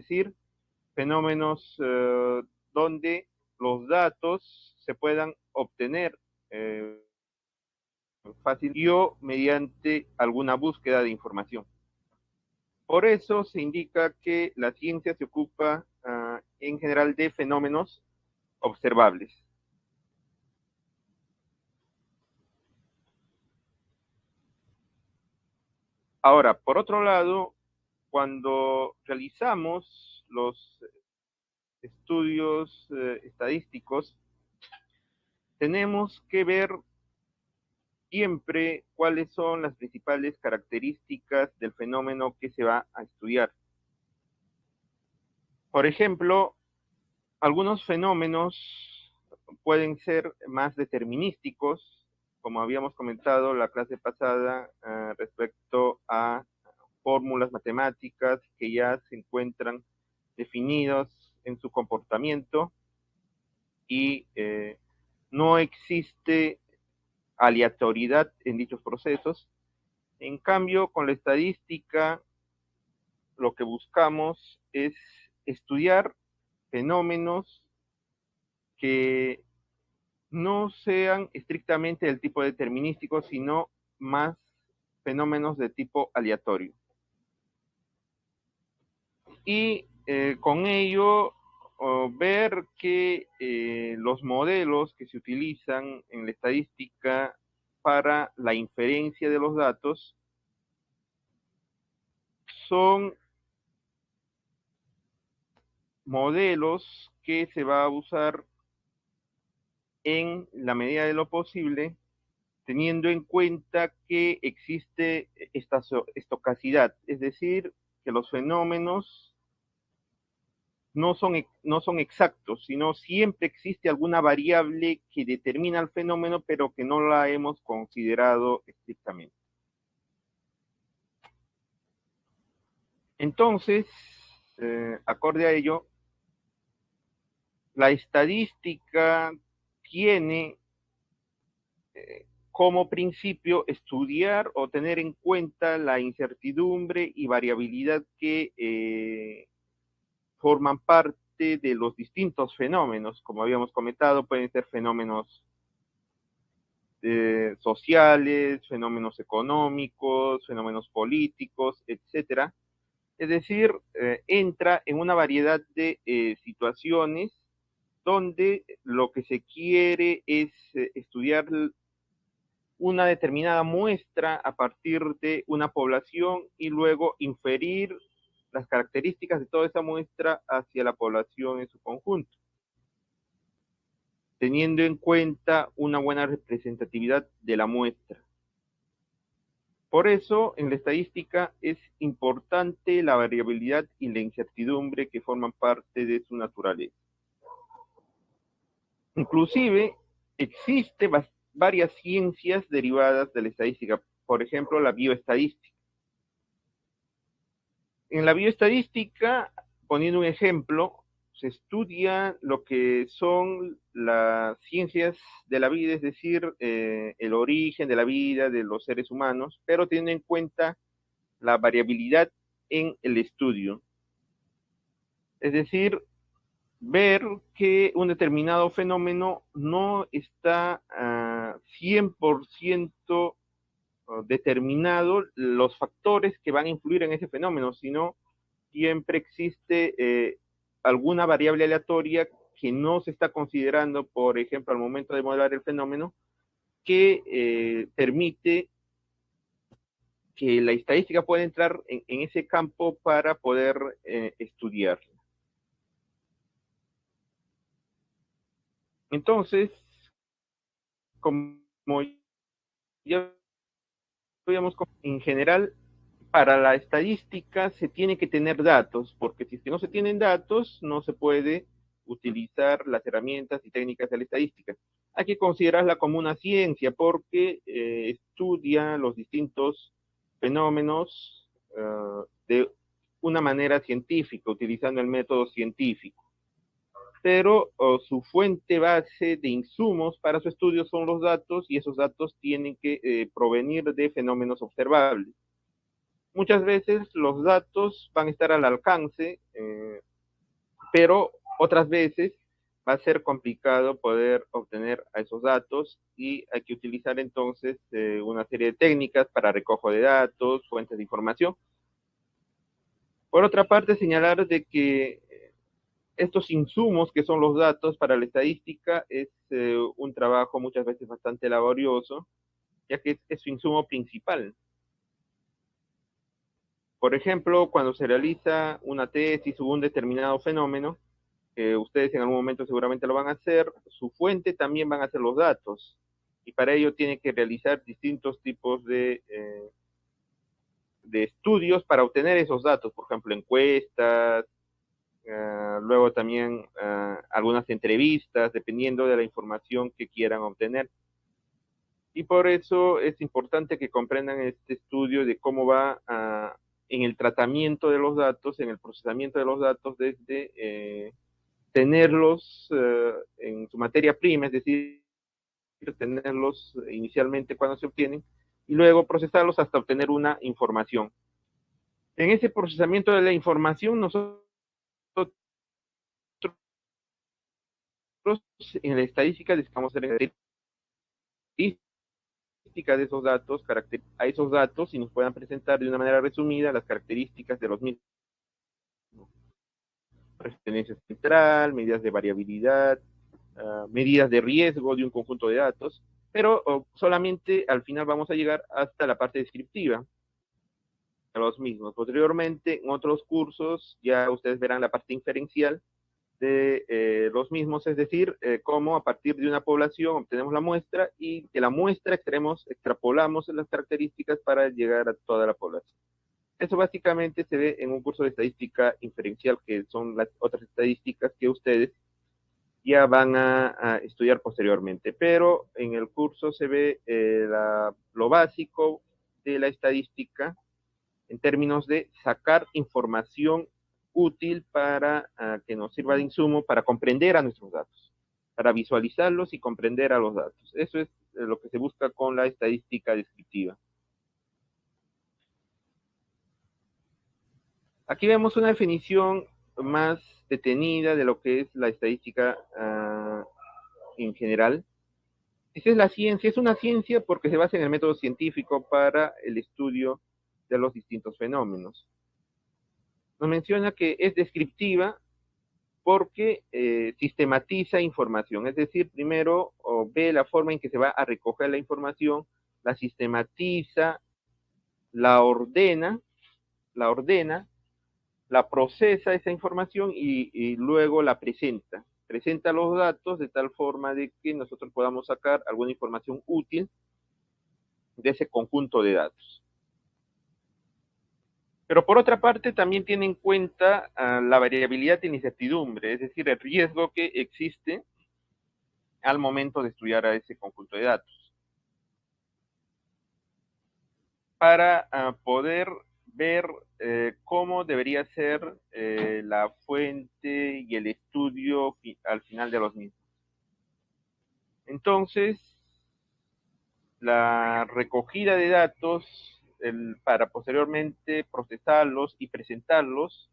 decir, fenómenos donde los datos se puedan obtener fácil o mediante alguna búsqueda de información. Por eso se indica que la ciencia se ocupa en general de fenómenos observables. Ahora, por otro lado, cuando realizamos los estudios estadísticos, tenemos que ver siempre cuáles son las principales características del fenómeno que se va a estudiar. Por ejemplo, algunos fenómenos pueden ser más determinísticos, como habíamos comentado la clase pasada respecto a fórmulas matemáticas que ya se encuentran definidos en su comportamiento y no existe aleatoriedad en dichos procesos. En cambio, con la estadística, lo que buscamos es estudiar fenómenos que no sean estrictamente del tipo determinístico, sino más fenómenos de tipo aleatorio. Y con ello, ver que los modelos que se utilizan en la estadística para la inferencia de los datos son modelos que se va a usar en la medida de lo posible, teniendo en cuenta que existe esta estocacidad, es decir, que los fenómenos no son exactos, sino siempre existe alguna variable que determina el fenómeno, pero que no la hemos considerado estrictamente. Entonces, acorde a ello, la estadística tiene como principio estudiar o tener en cuenta la incertidumbre y variabilidad que forman parte de los distintos fenómenos. Como habíamos comentado, pueden ser fenómenos sociales, fenómenos económicos, fenómenos políticos, etcétera. Es decir, entra en una variedad de situaciones donde lo que se quiere es estudiar una determinada muestra a partir de una población y luego inferir las características de toda esa muestra hacia la población en su conjunto, teniendo en cuenta una buena representatividad de la muestra. Por eso, en la estadística es importante la variabilidad y la incertidumbre que forman parte de su naturaleza. Inclusive, existe varias ciencias derivadas de la estadística, por ejemplo, la bioestadística. En la bioestadística, poniendo un ejemplo, se estudia lo que son las ciencias de la vida, es decir, el origen de la vida de los seres humanos, pero teniendo en cuenta la variabilidad en el estudio. Es decir, ver que un determinado fenómeno no está 100% determinado los factores que van a influir en ese fenómeno, sino siempre existe alguna variable aleatoria que no se está considerando, por ejemplo, al momento de modelar el fenómeno, que permite que la estadística pueda entrar en ese campo para poder estudiar. Entonces, como ya habíamos en general, para la estadística se tiene que tener datos, porque si es que no se tienen datos, no se puede utilizar las herramientas y técnicas de la estadística. Hay que considerarla como una ciencia porque estudia los distintos fenómenos de una manera científica, utilizando el método científico. Pero su fuente base de insumos para su estudio son los datos y esos datos tienen que provenir de fenómenos observables. muchas veces los datos van a estar al alcance, pero otras veces va a ser complicado poder obtener a esos datos y hay que utilizar entonces una serie de técnicas para recojo de datos, fuentes de información. Por otra parte, señalar de que estos insumos que son los datos para la estadística es un trabajo muchas veces bastante laborioso, ya que es su insumo principal. Por ejemplo, cuando se realiza una tesis sobre un determinado fenómeno, ustedes en algún momento seguramente lo van a hacer, su fuente también van a ser los datos. Y para ello tiene que realizar distintos tipos de estudios para obtener esos datos, por ejemplo, encuestas, luego también algunas entrevistas, dependiendo de la información que quieran obtener. Y por eso es importante que comprendan este estudio de cómo va en el tratamiento de los datos, en el procesamiento de los datos, desde tenerlos en su materia prima, es decir, tenerlos inicialmente cuando se obtienen, y luego procesarlos hasta obtener una información. En ese procesamiento de la información, nosotros en la estadística necesitamos hacer de esos datos, a esos datos y nos puedan presentar de una manera resumida las características de los mismos. Resistencia central, medidas de variabilidad, medidas de riesgo de un conjunto de datos, pero solamente al final vamos a llegar hasta la parte descriptiva de los mismos. Posteriormente, en otros cursos, ya ustedes verán la parte inferencial de los mismos, es decir, cómo a partir de una población obtenemos la muestra y de la muestra extrapolamos las características para llegar a toda la población. Eso básicamente se ve en un curso de estadística inferencial, que son las otras estadísticas que ustedes ya van a estudiar posteriormente. Pero en el curso se ve lo básico de la estadística en términos de sacar información útil para que nos sirva de insumo para comprender a nuestros datos, para visualizarlos y comprender a los datos. Eso es lo que se busca con la estadística descriptiva. Aquí vemos una definición más detenida de lo que es la estadística en general. Esa es la ciencia, es una ciencia porque se basa en el método científico para el estudio de los distintos fenómenos. Nos menciona que es descriptiva porque sistematiza información, es decir, primero ve la forma en que se va a recoger la información, la sistematiza, la ordena, la procesa esa información y luego la presenta. Presenta los datos de tal forma de que nosotros podamos sacar alguna información útil de ese conjunto de datos. Pero por otra parte también tiene en cuenta la variabilidad de incertidumbre, es decir, el riesgo que existe al momento de estudiar a ese conjunto de datos. Para poder ver cómo debería ser la fuente y el estudio al final de los mismos. Entonces, la recogida de datos para posteriormente procesarlos y presentarlos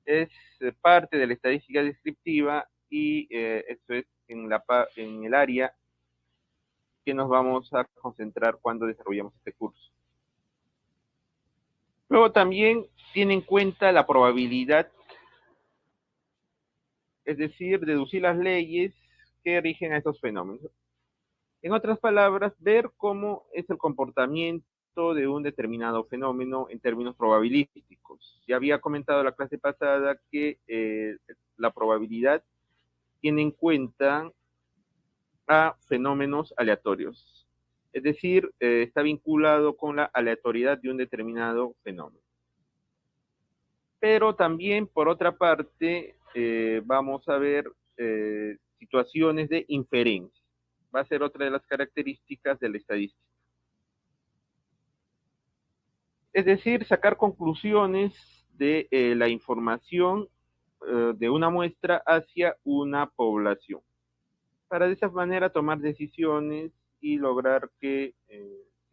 es parte de la estadística descriptiva y esto es en el área que nos vamos a concentrar cuando desarrollamos este curso. Luego también tiene en cuenta la probabilidad, es decir, deducir las leyes que rigen a estos fenómenos. En otras palabras, ver cómo es el comportamiento de un determinado fenómeno en términos probabilísticos. Ya había comentado en la clase pasada que la probabilidad tiene en cuenta a fenómenos aleatorios. Es decir, está vinculado con la aleatoriedad de un determinado fenómeno. Pero también, por otra parte, vamos a ver situaciones de inferencia. Va a ser otra de las características de la estadística. Es decir, sacar conclusiones de la información de una muestra hacia una población, para de esa manera tomar decisiones y lograr que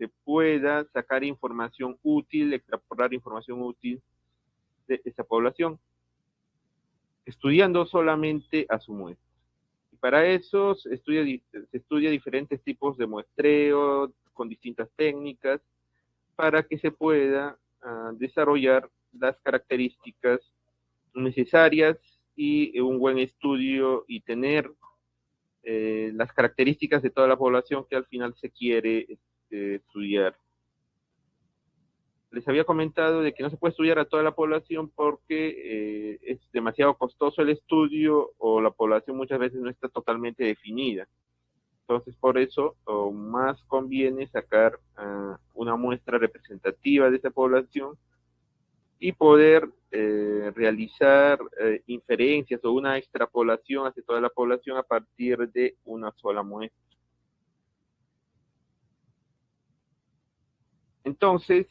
se pueda sacar información útil, extrapolar información útil de esa población, estudiando solamente a su muestra. Y para eso se estudia diferentes tipos de muestreo con distintas técnicas para que se pueda desarrollar las características necesarias y un buen estudio y tener las características de toda la población que al final se quiere estudiar. Les había comentado de que no se puede estudiar a toda la población porque es demasiado costoso el estudio o la población muchas veces no está totalmente definida. Entonces, por eso más conviene sacar una muestra representativa de esa población y poder realizar inferencias o una extrapolación hacia toda la población a partir de una sola muestra. Entonces,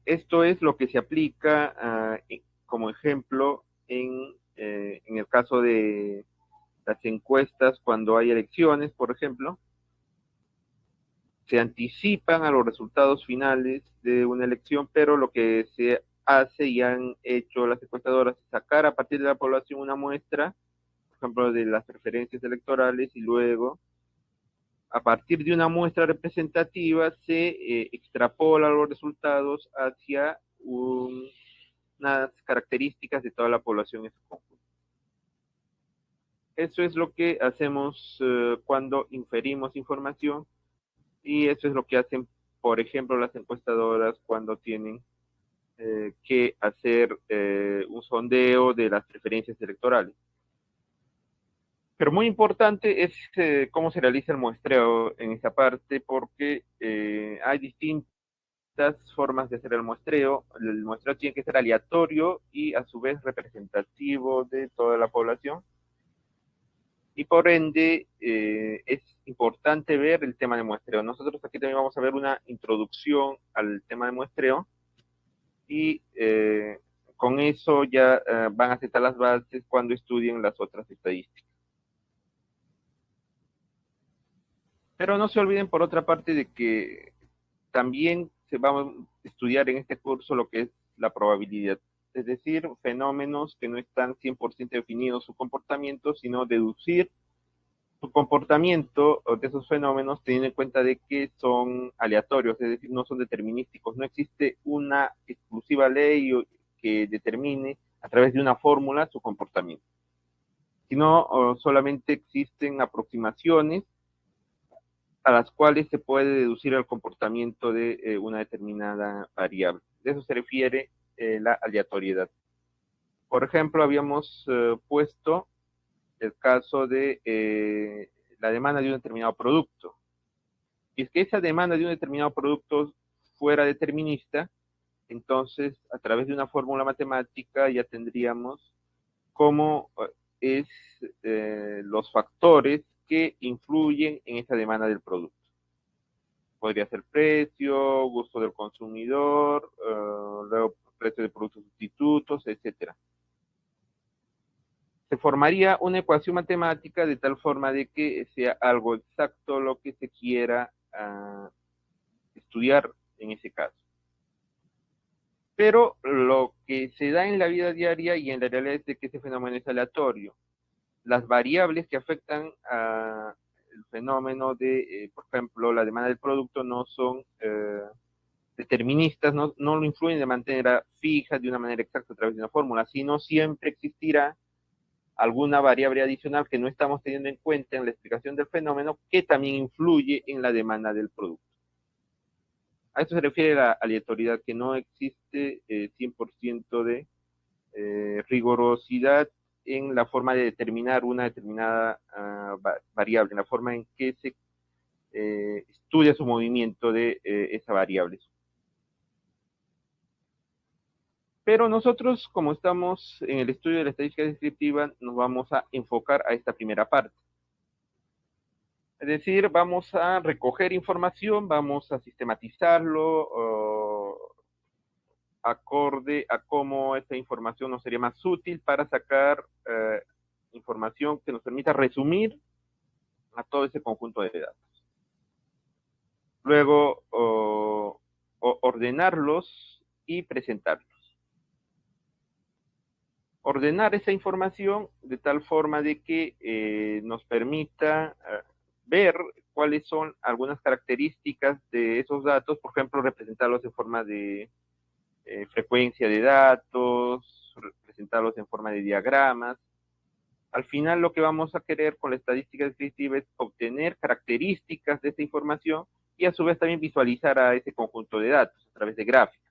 esto es lo que se aplica como ejemplo en el caso de las encuestas cuando hay elecciones, por ejemplo, se anticipan a los resultados finales de una elección, pero lo que se hace y han hecho las encuestadoras es sacar a partir de la población una muestra, por ejemplo, de las preferencias electorales y luego a partir de una muestra representativa se extrapola los resultados hacia unas características de toda la población en su conjunto. Eso es lo que hacemos cuando inferimos información y eso es lo que hacen, por ejemplo, las encuestadoras cuando tienen que hacer un sondeo de las preferencias electorales. Pero muy importante es cómo se realiza el muestreo en esa parte, porque hay distintas formas de hacer el muestreo. El muestreo tiene que ser aleatorio y a su vez representativo de toda la población. Y por ende es importante ver el tema de muestreo. Nosotros aquí también vamos a ver una introducción al tema de muestreo y con eso ya van a sentar las bases cuando estudien las otras estadísticas. Pero no se olviden por otra parte de que también se va a estudiar en este curso lo que es la probabilidad, es decir, fenómenos que no están 100% definidos su comportamiento, sino deducir su comportamiento de esos fenómenos teniendo en cuenta de que son aleatorios, es decir, no son determinísticos, no existe una exclusiva ley que determine a través de una fórmula su comportamiento, sino solamente existen aproximaciones a las cuales se puede deducir el comportamiento de una determinada variable. De eso se refiere la aleatoriedad. Por ejemplo, habíamos puesto el caso de la demanda de un determinado producto. Y es que esa demanda de un determinado producto fuera determinista, entonces a través de una fórmula matemática ya tendríamos cómo es los factores que influyen en esa demanda del producto. Podría ser precio, gusto del consumidor, luego precio de productos sustitutos, etcétera. Se formaría una ecuación matemática de tal forma de que sea algo exacto lo que se quiera estudiar en ese caso. Pero lo que se da en la vida diaria y en la realidad es de que ese fenómeno es aleatorio. Las variables que afectan al fenómeno de, por ejemplo, la demanda del producto no son deterministas, no lo influyen de manera fija, de una manera exacta a través de una fórmula, sino siempre existirá alguna variable adicional que no estamos teniendo en cuenta en la explicación del fenómeno que también influye en la demanda del producto. A esto se refiere la aleatoriedad, que no existe 100% de rigurosidad en la forma de determinar una determinada variable, en la forma en que se estudia su movimiento de esa variable. Pero nosotros, como estamos en el estudio de la estadística descriptiva, nos vamos a enfocar a esta primera parte. Es decir, vamos a recoger información, vamos a sistematizarlo acorde a cómo esta información nos sería más útil para sacar información que nos permita resumir a todo ese conjunto de datos. Luego, ordenarlos y presentarlos. Ordenar esa información de tal forma de que nos permita ver cuáles son algunas características de esos datos, por ejemplo, representarlos en forma de frecuencia de datos, representarlos en forma de diagramas. Al final lo que vamos a querer con la estadística descriptiva es obtener características de esta información y a su vez también visualizar a ese conjunto de datos a través de gráficos.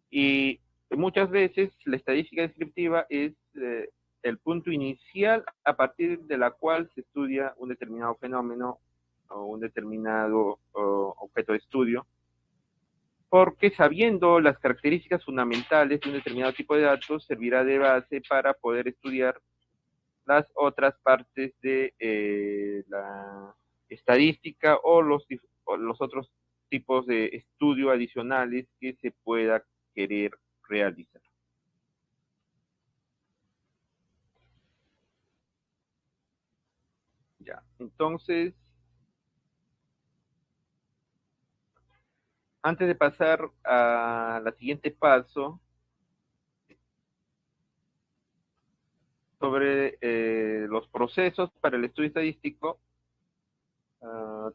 Y muchas veces la estadística descriptiva es el punto inicial a partir de la cual se estudia un determinado fenómeno o un determinado objeto de estudio, porque sabiendo las características fundamentales de un determinado tipo de datos servirá de base para poder estudiar las otras partes de la estadística o los otros tipos de estudio adicionales que se pueda querer realizar. Ya, entonces, antes de pasar a la siguiente paso sobre los procesos para el estudio estadístico,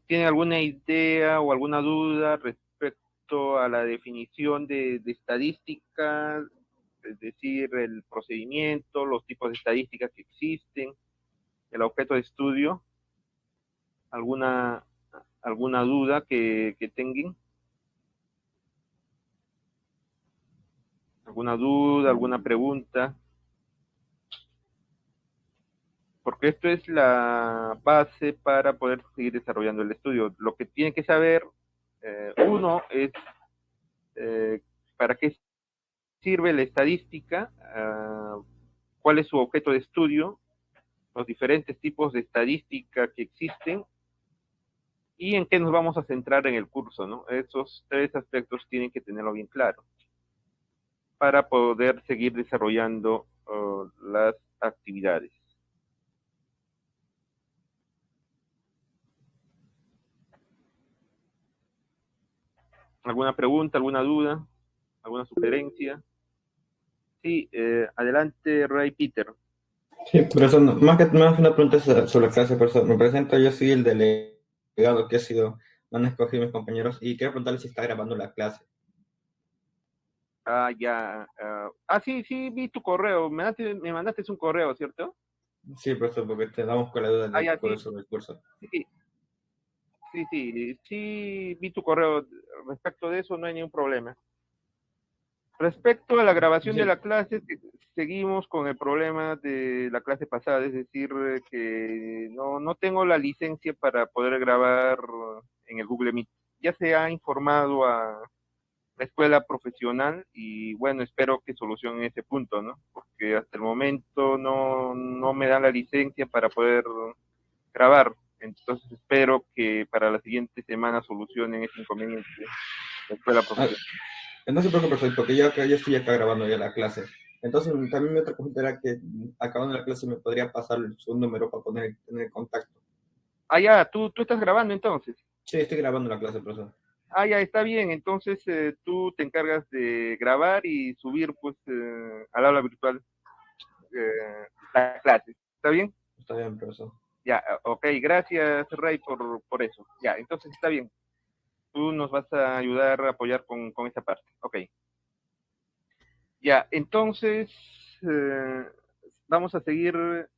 ¿tiene alguna idea o alguna duda respecto a la definición de estadística? Es decir, el procedimiento, los tipos de estadísticas que existen, el objeto de estudio, alguna, alguna duda que tengan, alguna duda, alguna pregunta, porque esto es la base para poder seguir desarrollando el estudio. Lo que tienen que saber, uno, es eh, para qué sirve la estadística, cuál es su objeto de estudio, los diferentes tipos de estadística que existen y en qué nos vamos a centrar en el curso, ¿no? Esos tres aspectos tienen que tenerlo bien claro para poder seguir desarrollando las actividades. ¿Alguna pregunta, alguna duda, alguna sugerencia? Sí, adelante, Ray Peter. Sí, profesor, más que más una pregunta sobre la clase, profesor. Me presento, yo soy el delegado que ha sido, van a escoger mis compañeros y quiero preguntarle si está grabando la clase. Ah, ya. Sí, sí, vi tu correo. Me mandaste un correo, ¿cierto? Sí, profesor, porque te damos con la duda de Ya, sí, sobre el curso. sí, sí, sí, sí, vi tu correo. Respecto de eso, no hay ningún problema. Respecto a la grabación de Sí, la clase, seguimos con el problema de la clase pasada, es decir, que no tengo la licencia para poder grabar en el Google Meet. Ya se ha informado a la escuela profesional y bueno, espero que solucionen ese punto, ¿no? Porque hasta el momento no me dan la licencia para poder grabar. Entonces espero que para la siguiente semana solucionen ese inconveniente la escuela ah, profesional. no se preocupe, profesor, porque yo estoy acá grabando ya la clase. Entonces, también mi otra pregunta era que acabando la clase me podría pasar su número para poner en contacto. Ya, tú estás grabando entonces. Sí, estoy grabando la clase, profesor. Ya está bien. Entonces tú te encargas de grabar y subir pues al aula virtual la clase. ¿Está bien? Está bien, profesor. Ya, ok. Gracias, Ray, por eso. Ya, entonces está bien. Tú nos vas a ayudar a apoyar con esa parte. Ok. Ya, entonces eh, vamos a seguir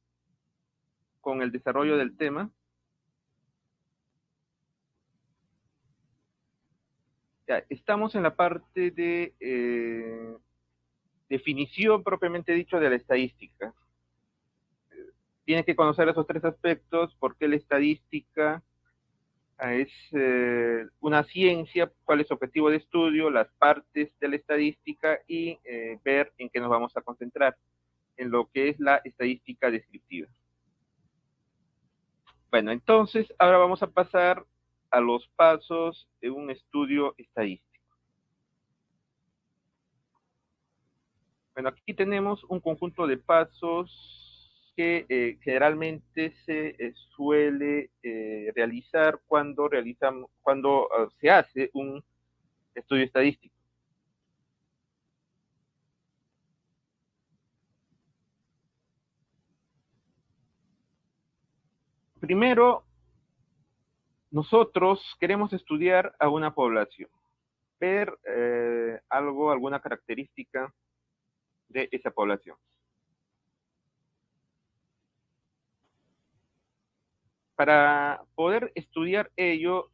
con el desarrollo del tema. Ya, estamos en la parte de definición propiamente dicho de la estadística. Tienes que conocer esos tres aspectos, por qué la estadística es una ciencia, cuál es su objetivo de estudio, las partes de la estadística y ver en qué nos vamos a concentrar, en lo que es la estadística descriptiva. Bueno, entonces ahora vamos a pasar a los pasos de un estudio estadístico. Bueno, aquí tenemos un conjunto de pasos que generalmente se suele realizar cuando se hace un estudio estadístico. Primero, nosotros queremos estudiar a una población, ver alguna característica de esa población. Para poder estudiar ello,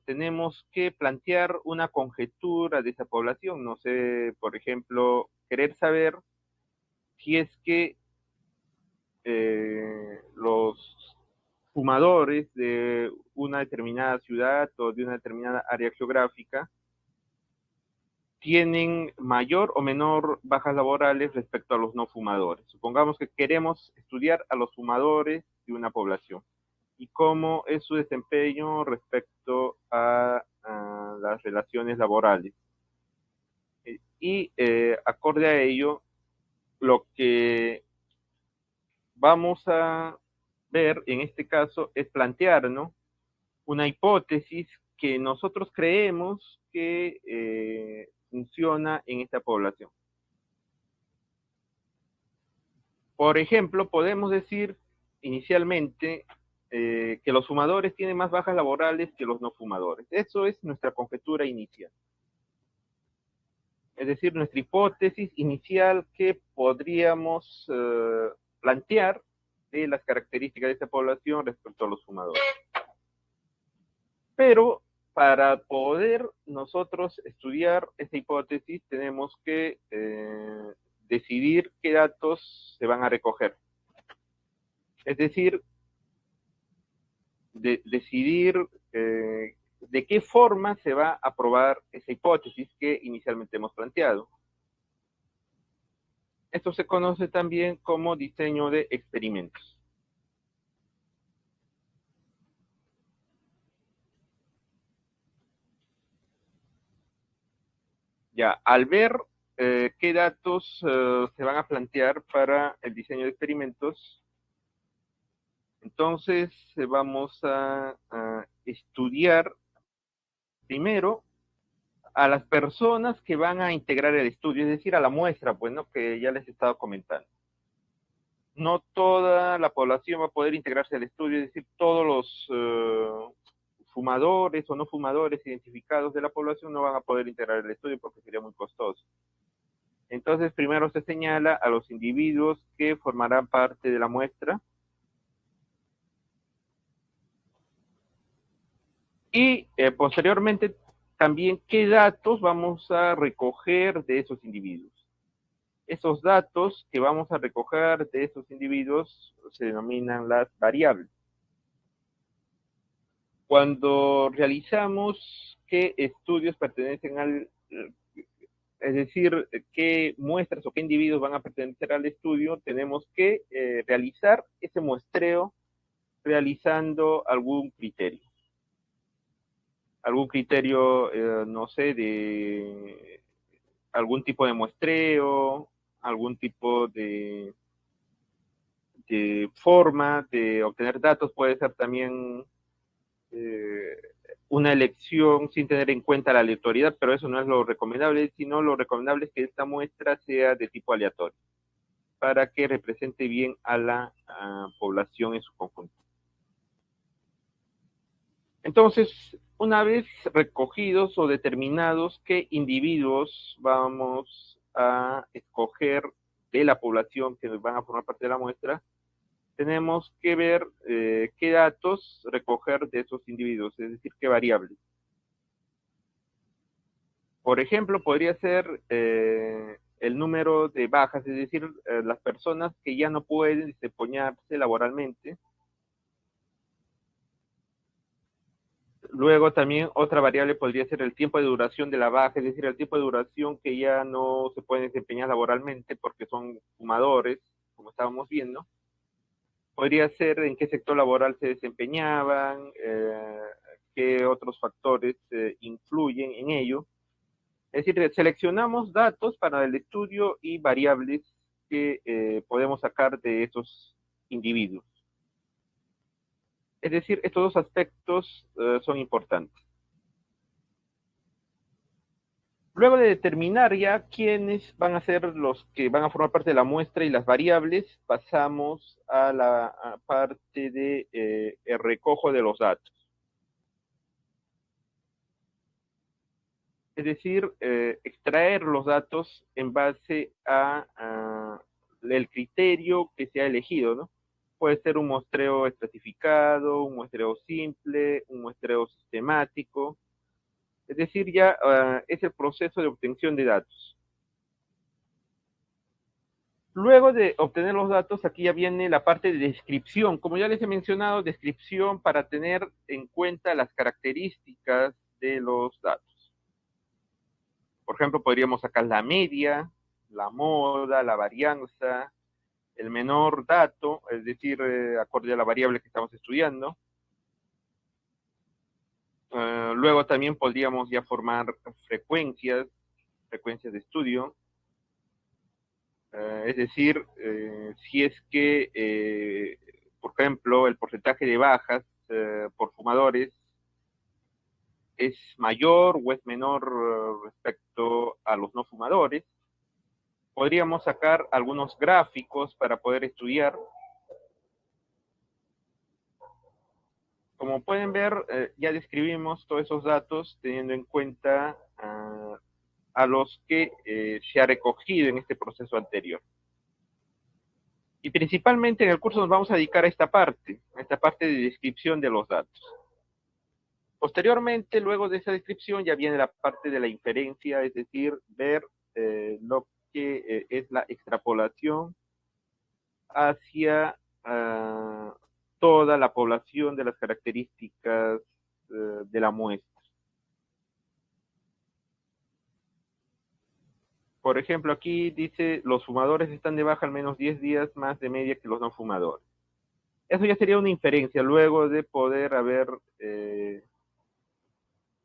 tenemos que plantear una conjetura de esa población. No sé, por ejemplo, querer saber si es que los fumadores de una determinada ciudad o de una determinada área geográfica tienen mayor o menor bajas laborales respecto a los no fumadores. Supongamos que queremos estudiar a los fumadores de una población y cómo es su desempeño respecto a las relaciones laborales. Y acorde a ello, lo que vamos a ver en este caso es plantear, ¿no?, una hipótesis que nosotros creemos que funciona en esta población. Por ejemplo, podemos decir inicialmente que los fumadores tienen más bajas laborales que los no fumadores. Eso es nuestra conjetura inicial. Es decir, nuestra hipótesis inicial que podríamos plantear de las características de esta población respecto a los fumadores. Pero para poder nosotros estudiar esta hipótesis tenemos que decidir qué datos se van a recoger. Es decir, decidir de qué forma se va a probar esa hipótesis que inicialmente hemos planteado. Esto se conoce también como diseño de experimentos. Ya, al ver qué datos se van a plantear para el diseño de experimentos, entonces vamos a estudiar primero a las personas que van a integrar el estudio, es decir, a la muestra, pues, ¿no?, que ya les he estado comentando. No toda la población va a poder integrarse al estudio, es decir, todos los fumadores o no fumadores identificados de la población no van a poder integrar el estudio porque sería muy costoso. Entonces, primero se señala a los individuos que formarán parte de la muestra y posteriormente también qué datos vamos a recoger de esos individuos. Esos datos que vamos a recoger de esos individuos se denominan las variables. Cuando realizamos qué estudios pertenecen al, es decir, qué muestras o qué individuos van a pertenecer al estudio, tenemos que realizar ese muestreo realizando algún criterio. Algún criterio, no sé, de algún tipo de muestreo, algún tipo de forma de obtener datos, puede ser también una elección sin tener en cuenta la aleatoriedad, pero eso no es lo recomendable, sino lo recomendable es que esta muestra sea de tipo aleatorio, para que represente bien a la población en su conjunto. Entonces, una vez recogidos o determinados qué individuos vamos a escoger de la población que van a formar parte de la muestra, tenemos que ver qué datos recoger de esos individuos, es decir, qué variables. Por ejemplo, podría ser el número de bajas, es decir, las personas que ya no pueden desempeñarse laboralmente. Luego también otra variable podría ser el tiempo de duración de la baja, es decir, el tiempo de duración que ya no se pueden desempeñar laboralmente porque son fumadores, como estábamos viendo. Podría ser en qué sector laboral se desempeñaban, qué otros factores influyen en ello. Es decir, seleccionamos datos para el estudio y variables que podemos sacar de esos individuos. Es decir, estos dos aspectos son importantes. Luego de determinar ya quiénes van a ser los que van a formar parte de la muestra y las variables, pasamos a la parte de el recojo de los datos. Es decir, extraer los datos en base a el criterio que se ha elegido, ¿no? Puede ser un muestreo estratificado, un muestreo simple, un muestreo sistemático. Es decir, ya es el proceso de obtención de datos. Luego de obtener los datos, aquí ya viene la parte de descripción. Como ya les he mencionado, descripción para tener en cuenta las características de los datos. Por ejemplo, podríamos sacar la media, la moda, la varianza, el menor dato, es decir, acorde a la variable que estamos estudiando. Luego también podríamos ya formar frecuencias de estudio. Es decir, si es que, por ejemplo, el porcentaje de bajas por fumadores es mayor o es menor respecto a los no fumadores, podríamos sacar algunos gráficos para poder estudiar. Como pueden ver, ya describimos todos esos datos teniendo en cuenta a los que se ha recogido en este proceso anterior. Y principalmente en el curso nos vamos a dedicar a esta parte de descripción de los datos. Posteriormente, luego de esa descripción, ya viene la parte de la inferencia, es decir, ver lo que es la extrapolación hacia toda la población de las características de la muestra. Por ejemplo, aquí dice, los fumadores están de baja al menos 10 días más de media que los no fumadores. Eso ya sería una inferencia, luego de poder haber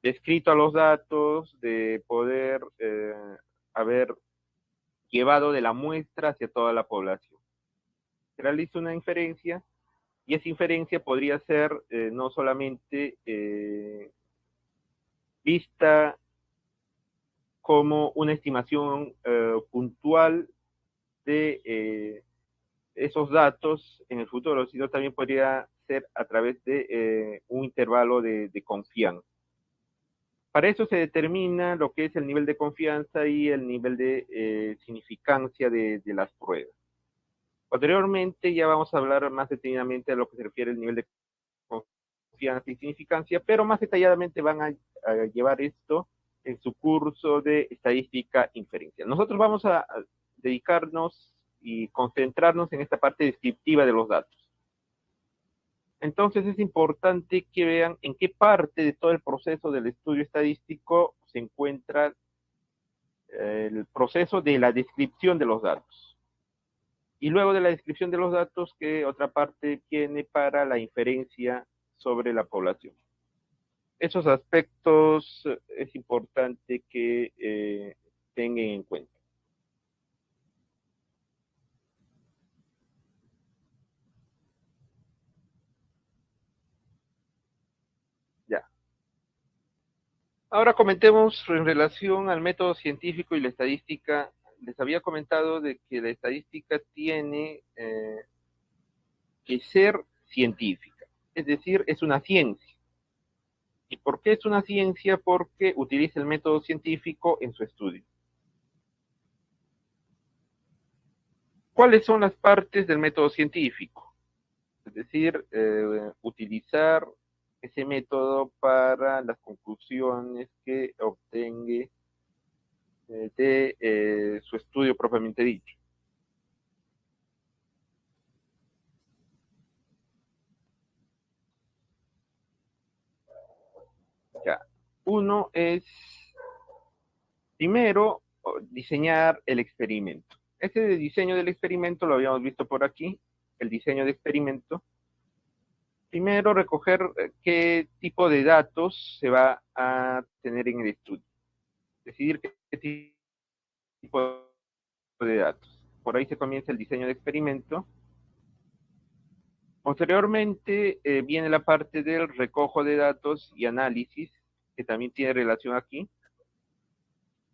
descrito a los datos, de poder haber llevado de la muestra hacia toda la población. Se realiza una inferencia y esa inferencia podría ser no solamente vista como una estimación puntual de esos datos en el futuro, sino también podría ser a través de un intervalo de confianza. Para eso se determina lo que es el nivel de confianza y el nivel de significancia de las pruebas. Posteriormente ya vamos a hablar más detenidamente de lo que se refiere al nivel de confianza y significancia, pero más detalladamente van a llevar esto en su curso de estadística inferencial. Nosotros vamos a dedicarnos y concentrarnos en esta parte descriptiva de los datos. Entonces es importante que vean en qué parte de todo el proceso del estudio estadístico se encuentra el proceso de la descripción de los datos. Y luego de la descripción de los datos, ¿qué otra parte tiene para la inferencia sobre la población? Esos aspectos es importante que tengan en cuenta. Ya. Ahora comentemos en relación al método científico y la estadística. Les había comentado de que la estadística tiene que ser científica, es decir, es una ciencia. ¿Y por qué es una ciencia? Porque utiliza el método científico en su estudio. ¿Cuáles son las partes del método científico? Es decir, utilizar ese método para las conclusiones que obtenga de su estudio propiamente dicho. Ya. Uno es, primero, diseñar el experimento. Este diseño del experimento lo habíamos visto por aquí, el diseño de experimento. Primero, recoger qué tipo de datos se va a tener en el estudio. Decidir qué tipo de datos. Por ahí se comienza el diseño de experimento. Posteriormente viene la parte del recojo de datos y análisis, que también tiene relación aquí.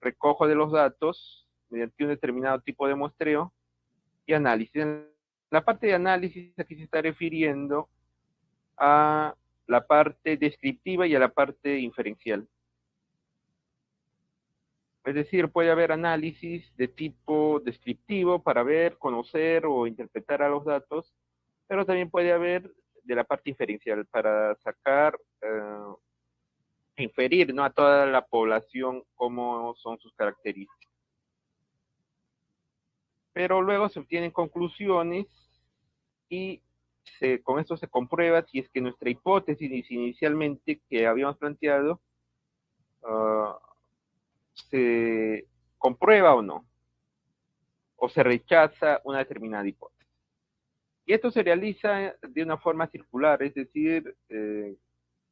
Recojo de los datos mediante un determinado tipo de muestreo y análisis. En la parte de análisis aquí se está refiriendo a la parte descriptiva y a la parte inferencial. Es decir, puede haber análisis de tipo descriptivo para ver, conocer o interpretar a los datos, pero también puede haber de la parte inferencial para sacar, inferir, ¿no?, a toda la población cómo son sus características. Pero luego se obtienen conclusiones y con esto se comprueba si es que nuestra hipótesis inicialmente que habíamos planteado uh, se comprueba o no, o se rechaza una determinada hipótesis. Y esto se realiza de una forma circular, es decir,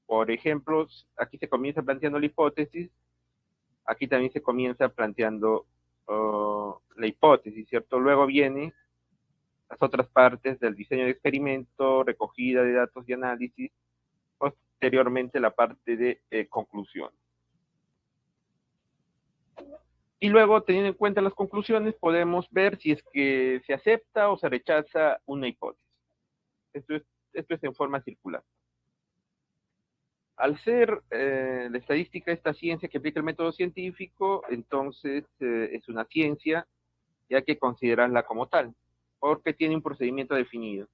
por ejemplo, aquí se comienza planteando la hipótesis, aquí también se comienza planteando la hipótesis, ¿cierto? Luego vienen las otras partes del diseño de experimento, recogida de datos y análisis, posteriormente la parte de conclusión. Y luego, teniendo en cuenta las conclusiones, podemos ver si es que se acepta o se rechaza una hipótesis. Esto es en forma circular. Al ser la estadística esta ciencia que aplica el método científico, entonces es una ciencia y hay que considerarla como tal, porque tiene un procedimiento definido.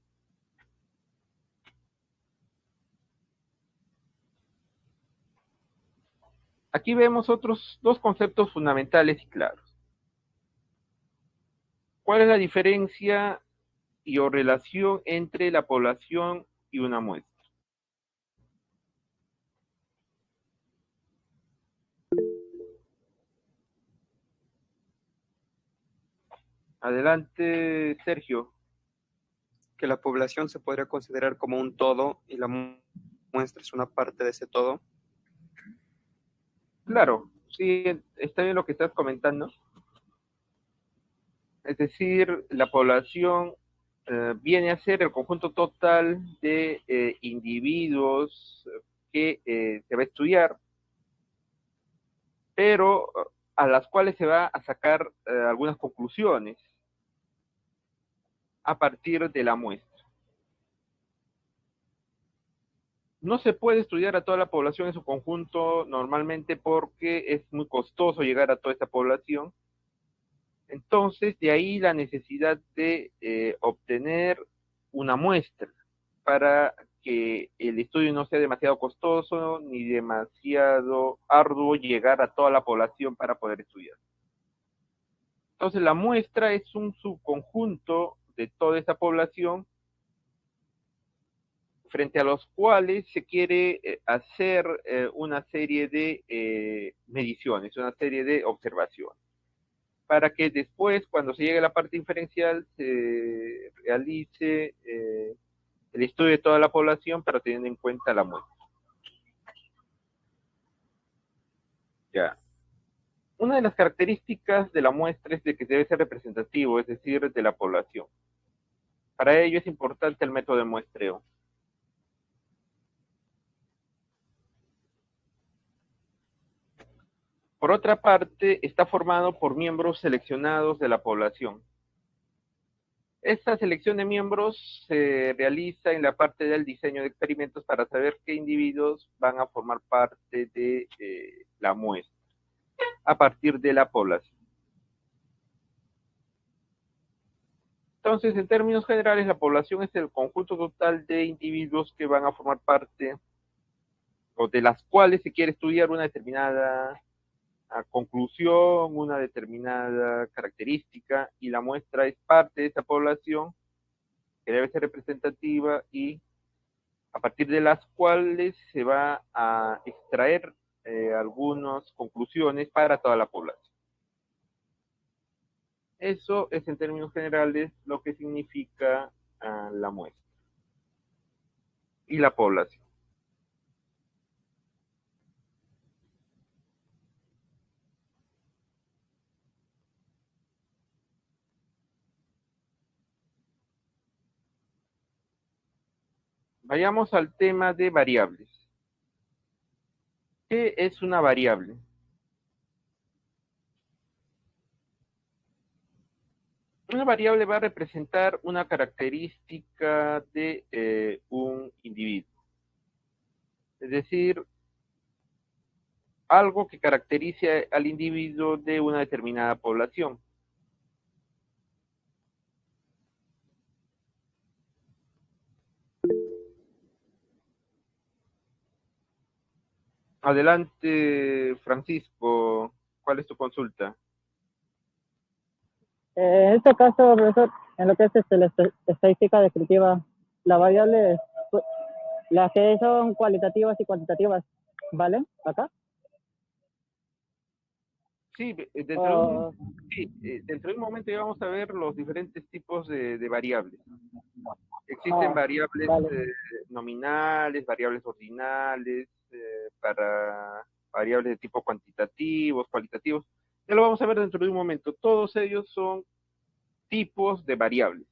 Aquí vemos otros dos conceptos fundamentales y claros. ¿Cuál es la diferencia y o relación entre la población y una muestra? Adelante, Sergio. Que la población se podría considerar como un todo y la muestra es una parte de ese todo. Claro, sí, está bien lo que estás comentando. Es decir, la población viene a ser el conjunto total de individuos que se va a estudiar, pero a las cuales se va a sacar algunas conclusiones a partir de la muestra. No se puede estudiar a toda la población en su conjunto normalmente porque es muy costoso llegar a toda esta población. Entonces, de ahí la necesidad de obtener una muestra para que el estudio no sea demasiado costoso ni demasiado arduo llegar a toda la población para poder estudiar. Entonces, la muestra es un subconjunto de toda esa población frente a los cuales se quiere hacer una serie de mediciones, una serie de observaciones, para que después, cuando se llegue a la parte inferencial, se realice el estudio de toda la población, pero teniendo en cuenta la muestra. Ya. Una de las características de la muestra es de que debe ser representativo, es decir, de la población. Para ello es importante el método de muestreo. Por otra parte, está formado por miembros seleccionados de la población. Esta selección de miembros se realiza en la parte del diseño de experimentos para saber qué individuos van a formar parte de la muestra a partir de la población. Entonces, en términos generales, la población es el conjunto total de individuos que van a formar parte o de las cuales se quiere estudiar una determinada conclusión, una determinada característica, y la muestra es parte de esa población que debe ser representativa y a partir de las cuales se va a extraer algunas conclusiones para toda la población. Eso es en términos generales lo que significa la muestra y la población. Vayamos al tema de variables. ¿Qué es una variable? Una variable va a representar una característica de un individuo. Es decir, algo que caracterice al individuo de una determinada población. Adelante, Francisco. ¿Cuál es tu consulta? En este caso, profesor, en lo que es la estadística descriptiva, las variables, las que son cualitativas y cuantitativas, ¿vale? ¿Acá? Sí, O- dentro de un momento ya vamos a ver los diferentes tipos de variables. Existen variables vale. nominales, variables ordinales, para variables de tipo cuantitativos, cualitativos. Ya lo vamos a ver dentro de un momento. Todos ellos son tipos de variables.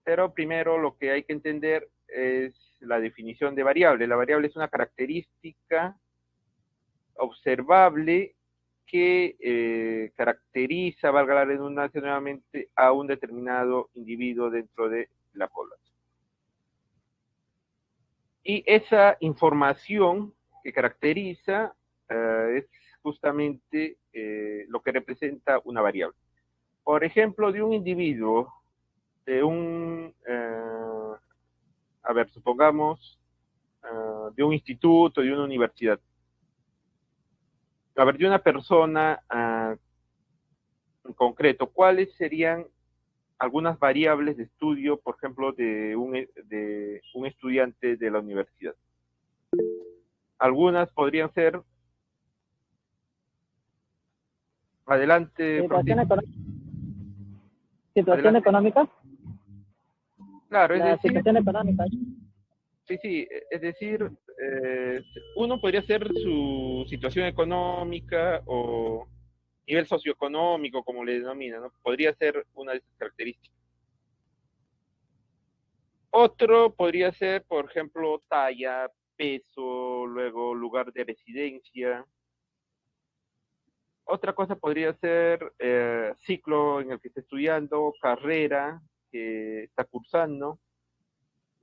Pero primero lo que hay que entender es la definición de variable. La variable es una característica observable que caracteriza, valga la redundancia nuevamente, a un determinado individuo dentro de la población. Y esa información que caracteriza es justamente lo que representa una variable. Por ejemplo, de un individuo, de un, a ver, supongamos, de un instituto, de una universidad. A ver, de una persona en concreto, ¿cuáles serían algunas variables de estudio, por ejemplo, de un estudiante de la universidad? Algunas podrían ser, adelante, Situación, Francisco, situación adelante. económica, Claro, es la decir, situación económica. sí, es decir, uno podría ser su situación económica o nivel socioeconómico, como le denominan, ¿no? Podría ser una de esas características. Otro podría ser, por ejemplo, talla, peso, luego lugar de residencia. Otra cosa podría ser ciclo en el que está estudiando, carrera que está cursando,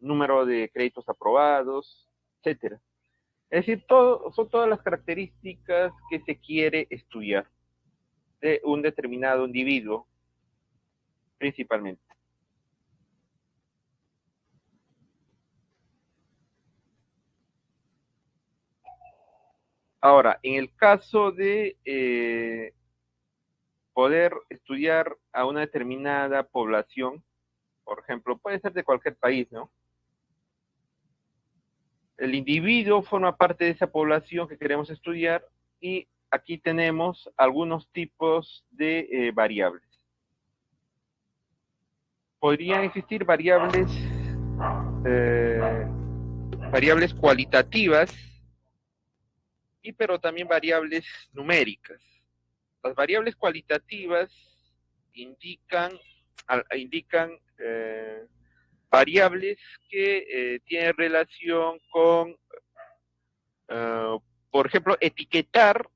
número de créditos aprobados, etcétera. Es decir, son todas las características que se quiere estudiar de un determinado individuo, principalmente. Ahora, en el caso de poder estudiar a una determinada población, por ejemplo, puede ser de cualquier país, ¿no? El individuo forma parte de esa población que queremos estudiar y aquí tenemos algunos tipos de variables. Podrían existir eh, variables cualitativas pero también variables numéricas. Las variables cualitativas indican, indican variables que tienen relación con, por ejemplo, etiquetar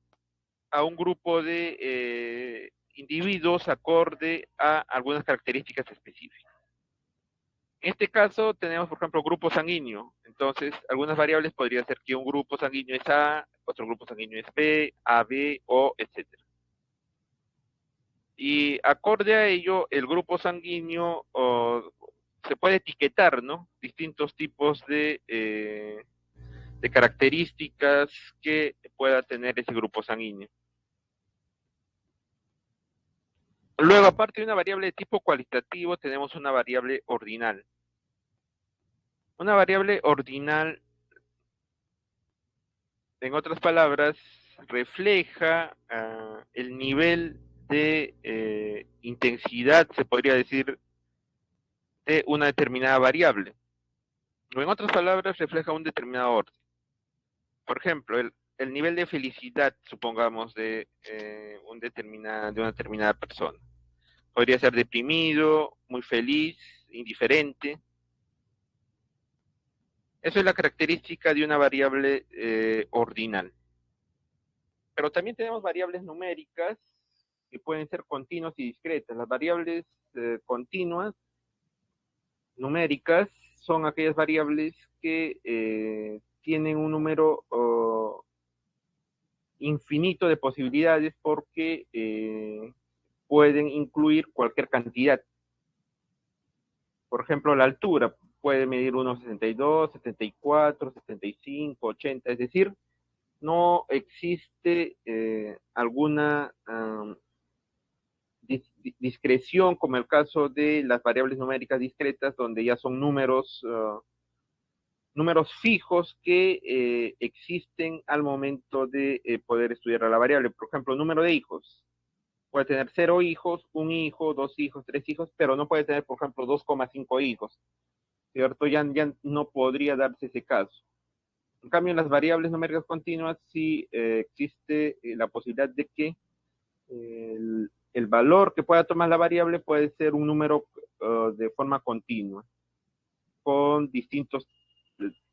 a un grupo de individuos acorde a algunas características específicas. En este caso tenemos, por ejemplo, grupo sanguíneo. Entonces, algunas variables podrían ser que un grupo sanguíneo es A, otro grupo sanguíneo es B, AB, O, etc. Y acorde a ello, el grupo sanguíneo se puede etiquetar, ¿no? Distintos tipos de características que pueda tener ese grupo sanguíneo. Luego, aparte de una variable de tipo cualitativo, tenemos una variable ordinal. Una variable ordinal, en otras palabras, refleja el nivel de intensidad, se podría decir, de una determinada variable. O en otras palabras, refleja un determinado orden. Por ejemplo, el nivel de felicidad, supongamos, de una determinada persona. Podría ser deprimido, muy feliz, indiferente. Eso es la característica de una variable ordinal. Pero también tenemos variables numéricas que pueden ser continuas y discretas. Las variables continuas numéricas son aquellas variables que tienen un número infinito de posibilidades porque pueden incluir cualquier cantidad. Por ejemplo, la altura puede medir 1,62, 74, 75, 80, es decir, no existe alguna discreción como el caso de las variables numéricas discretas, donde ya son números fijos que existen al momento de poder estudiar a la variable. Por ejemplo, número de hijos. Puede tener 0 hijos, 1 hijo, 2 hijos, 3 hijos, pero no puede tener, por ejemplo, 2,5 hijos, ¿cierto? Ya no podría darse ese caso. En cambio, en las variables numéricas continuas sí existe la posibilidad de que el valor que pueda tomar la variable puede ser un número de forma continua, con distintos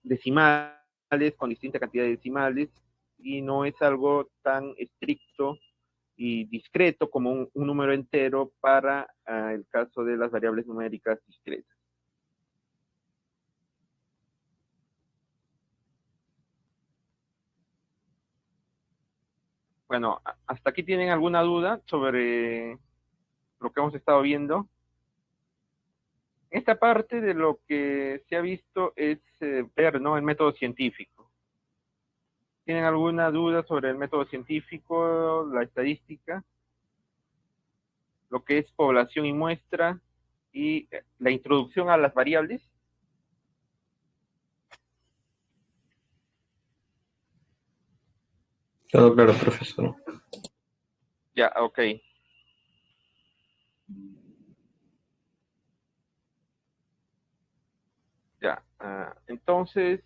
decimales, con distinta cantidad de decimales, y no es algo tan estricto y discreto como un número entero para el caso de las variables numéricas discretas. Bueno, ¿hasta aquí tienen alguna duda sobre lo que hemos estado viendo? Esta parte de lo que se ha visto es ver, ¿no?, el método científico. ¿Tienen alguna duda sobre el método científico, la estadística, lo que es población y muestra y la introducción a las variables? Todo claro, profesor. Ya, ok. Ya, entonces,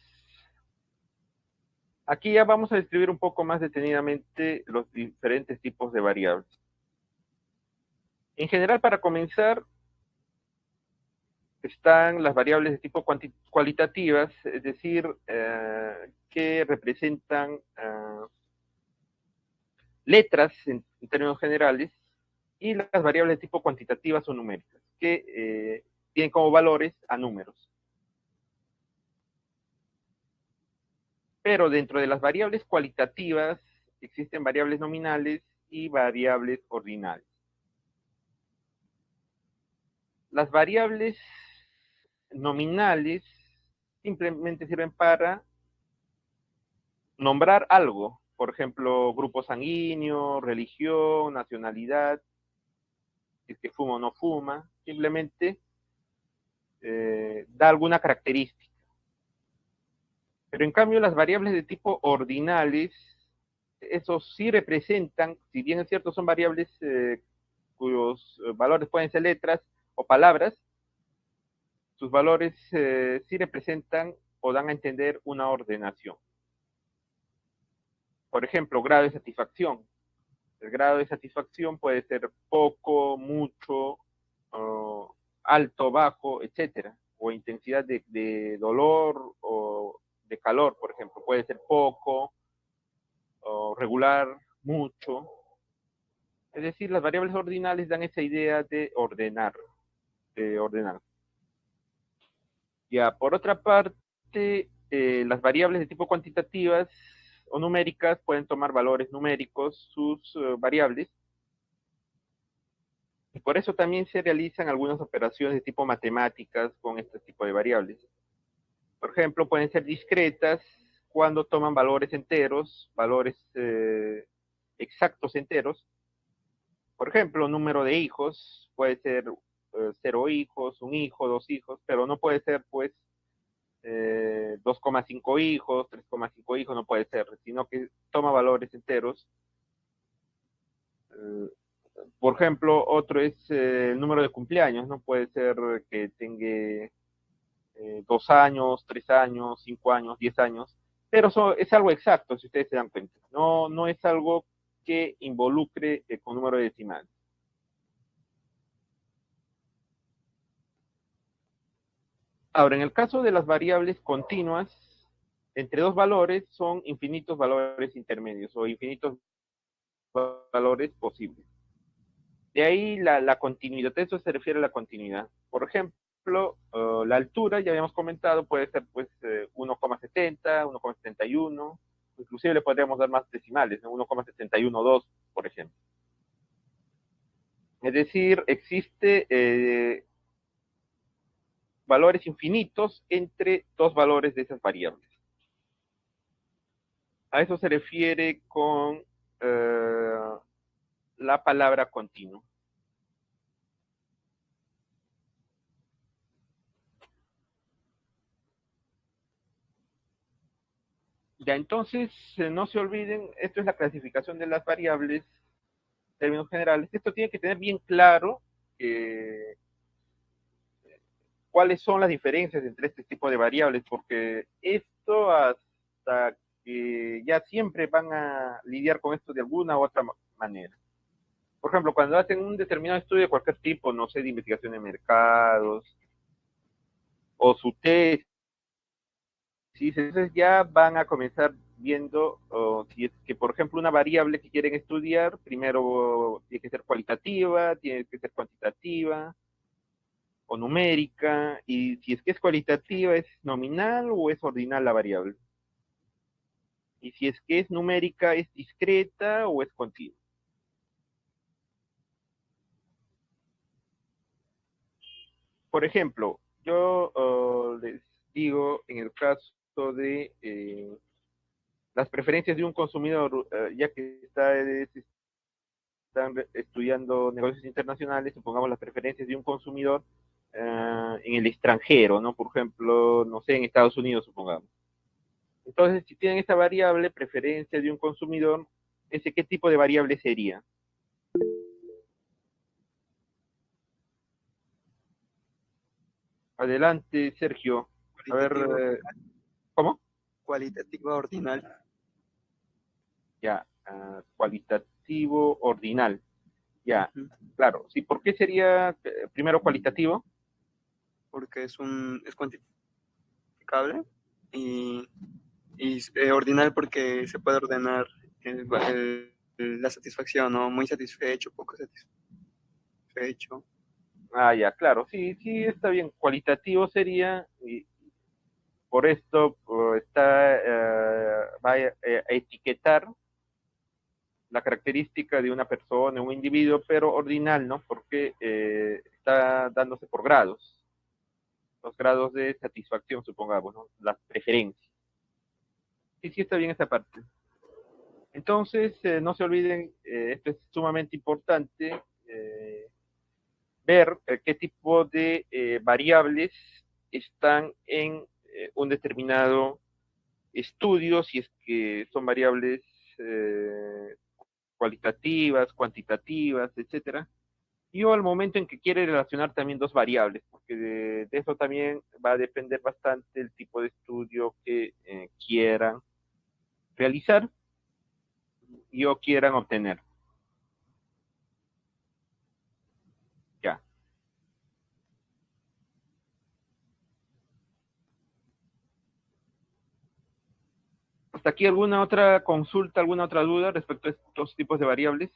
aquí ya vamos a describir un poco más detenidamente los diferentes tipos de variables. En general, para comenzar, están las variables de tipo cualitativas, es decir, que representan letras en términos generales, y las variables de tipo cuantitativas o numéricas, que tienen como valores a números. Pero dentro de las variables cualitativas existen variables nominales y variables ordinales. Las variables nominales simplemente sirven para nombrar algo, por ejemplo, grupo sanguíneo, religión, nacionalidad, si es que fuma o no fuma, simplemente da alguna característica. Pero en cambio las variables de tipo ordinales, esos sí representan, si bien es cierto son variables cuyos valores pueden ser letras o palabras, sus valores sí representan o dan a entender una ordenación. Por ejemplo, grado de satisfacción. El grado de satisfacción puede ser poco, mucho, alto, bajo, etcétera. O intensidad de dolor o de calor, por ejemplo. Puede ser poco, o regular, mucho. Es decir, las variables ordinales dan esa idea de ordenar. Ya, por otra parte, las variables de tipo cuantitativas o numéricas pueden tomar valores numéricos, sus variables, y por eso también se realizan algunas operaciones de tipo matemáticas con este tipo de variables. Por ejemplo, pueden ser discretas cuando toman valores enteros, valores exactos enteros. Por ejemplo, número de hijos puede ser 0 hijos, 1 hijo, 2 hijos, pero no puede ser, pues, 2,5 hijos, 3,5 hijos, no puede ser, sino que toma valores enteros. Por ejemplo, otro es el número de cumpleaños, no puede ser que tenga 2 años, 3 años, 5 años, 10 años, pero eso es algo exacto, si ustedes se dan cuenta. No es algo que involucre con número decimal. Ahora, en el caso de las variables continuas, entre dos valores son infinitos valores intermedios o infinitos valores posibles. De ahí la continuidad, eso se refiere a la continuidad. Por ejemplo, la altura, ya habíamos comentado, puede ser pues 1,70, 1,71, inclusive le podríamos dar más decimales, ¿no? 1,712, por ejemplo. Es decir, existe valores infinitos entre dos valores de esas variables. A eso se refiere con la palabra continuo. Ya entonces, no se olviden, esto es la clasificación de las variables en términos generales. Esto tiene que tener bien claro cuáles son las diferencias entre este tipo de variables, porque esto hasta que ya siempre van a lidiar con esto de alguna u otra manera. Por ejemplo, cuando hacen un determinado estudio de cualquier tipo, no sé, de investigación de mercados o su tesis, entonces ya van a comenzar viendo si es que, por ejemplo, una variable que quieren estudiar, primero tiene que ser cualitativa, tiene que ser cuantitativa o numérica, y si es que es cualitativa, ¿es nominal o es ordinal la variable? Y si es que es numérica, ¿es discreta o es continua? Por ejemplo, yo les digo en el caso de las preferencias de un consumidor, ya que están estudiando negocios internacionales, supongamos las preferencias de un consumidor en el extranjero, ¿no? Por ejemplo, no sé, en Estados Unidos, supongamos. Entonces, si tienen esta variable, preferencia de un consumidor, ¿ese qué tipo de variable sería? Adelante, Sergio. A ver, ¿cómo? Cualitativa ordinal. Ya, cualitativo ordinal. Ya, Ujú. claro. Sí, ¿por qué sería primero cualitativo? Porque es cuantificable y, ordinal porque se puede ordenar la satisfacción, ¿no? Muy satisfecho, poco satisfecho. Ah, ya, claro. Sí, sí, está bien. Cualitativo sería, y por esto va a etiquetar la característica de una persona, un individuo, pero ordinal, ¿no? Porque está dándose por grados, los grados de satisfacción, supongamos, ¿no? Las preferencias. Sí, sí, está bien esa parte. Entonces, no se olviden, esto es sumamente importante, ver qué tipo de variables están en un determinado estudio, si es que son variables cualitativas, cuantitativas, etcétera. Y o al momento en que quiere relacionar también dos variables, porque de eso también va a depender bastante el tipo de estudio que quieran realizar y o quieran obtener. Ya. ¿Hasta aquí alguna otra consulta, alguna otra duda respecto a estos tipos de variables?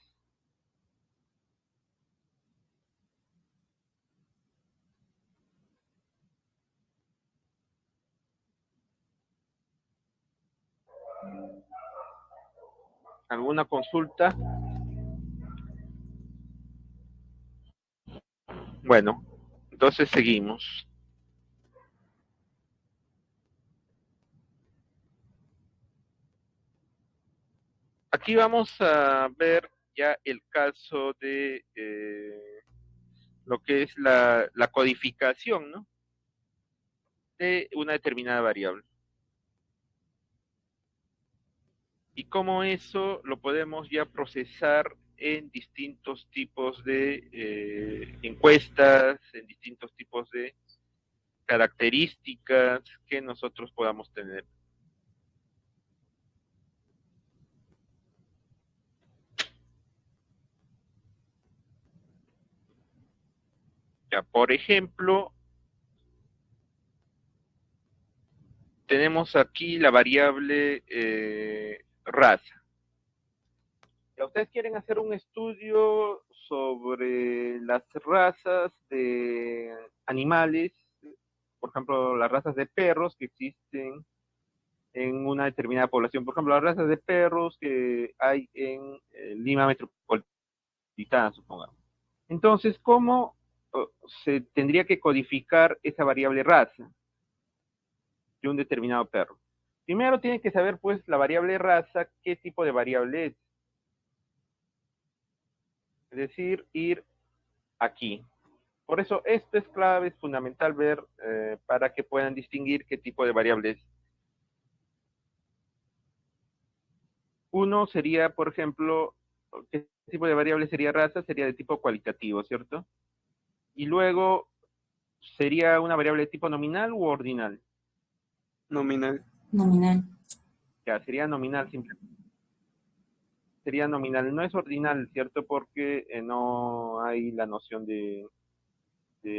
¿Alguna consulta? Bueno, entonces seguimos. Aquí vamos a ver ya el caso de lo que es la codificación, ¿no? De una determinada variable. Y cómo eso lo podemos ya procesar en distintos tipos de encuestas, en distintos tipos de características que nosotros podamos tener. Ya, por ejemplo, tenemos aquí la variable raza. Ya ustedes quieren hacer un estudio sobre las razas de animales, por ejemplo, las razas de perros que existen en una determinada población. Por ejemplo, las razas de perros que hay en Lima metropolitana, supongamos. Entonces, ¿cómo se tendría que codificar esa variable raza de un determinado perro? Primero tienen que saber, pues, la variable raza, qué tipo de variable es. Es decir, ir aquí. Por eso esto es clave, es fundamental ver para que puedan distinguir qué tipo de variable es. Uno sería, por ejemplo, qué tipo de variable sería raza, sería de tipo cualitativo, ¿cierto? Y luego sería una variable de tipo nominal u ordinal. Nominal. Nominal. Ya, sería nominal simplemente. Sería nominal, no es ordinal, ¿cierto? Porque no hay la noción de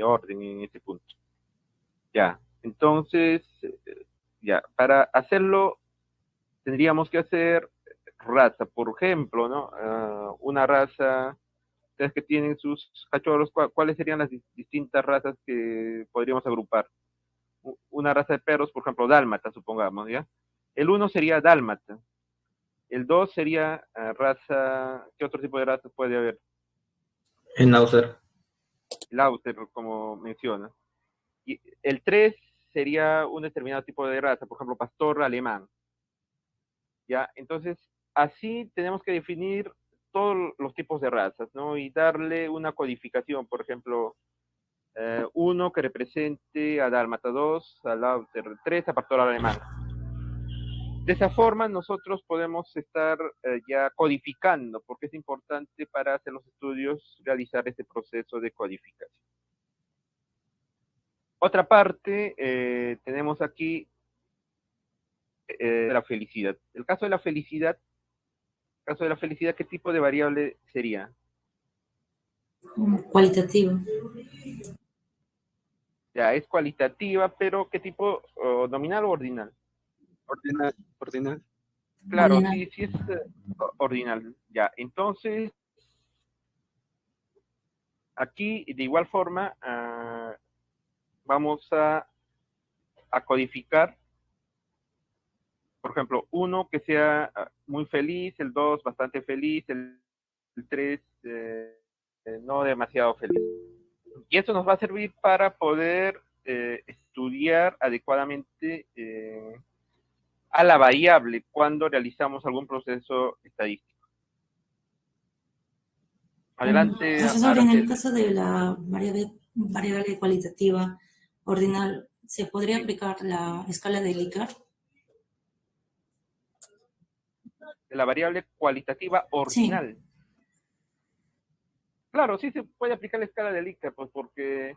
orden en ese punto. Ya, entonces, ya, para hacerlo tendríamos que hacer raza, por ejemplo, ¿no? Una raza, ustedes que tienen sus cachorros, ¿cuáles serían las distintas razas que podríamos agrupar? Una raza de perros, por ejemplo, dálmata, supongamos, ¿ya? El 1 sería dálmata. El 2 sería raza, ¿qué otro tipo de raza puede haber? Schnauzer. Lauter, como menciona. Y el 3 sería un determinado tipo de raza, por ejemplo, pastor alemán. ¿Ya? Entonces, así tenemos que definir todos los tipos de razas, ¿no? Y darle una codificación, por ejemplo, 1 que represente a dálmata, 2 a Lauter, 3 a pastor alemán. De esa forma nosotros podemos estar ya codificando, porque es importante para hacer los estudios realizar este proceso de codificación. Otra parte, tenemos aquí la felicidad. El caso de la felicidad, ¿qué tipo de variable sería? Cualitativo. Ya, es cualitativa, pero ¿qué tipo? ¿Nominal o ordinal? Ordinal. Ordinal. Claro, Ordinal. sí, sí es ordinal. Ya, entonces, aquí de igual forma vamos a codificar, por ejemplo, 1 que sea muy feliz, el 2 bastante feliz, el 3 no demasiado feliz. Y eso nos va a servir para poder estudiar adecuadamente a la variable cuando realizamos algún proceso estadístico. Adelante, Profesor, en el Araceli. caso de la variable cualitativa ordinal, ¿se podría aplicar la escala de Likert? La variable cualitativa Sí. ordinal. Claro, sí se puede aplicar la escala de Likert, pues porque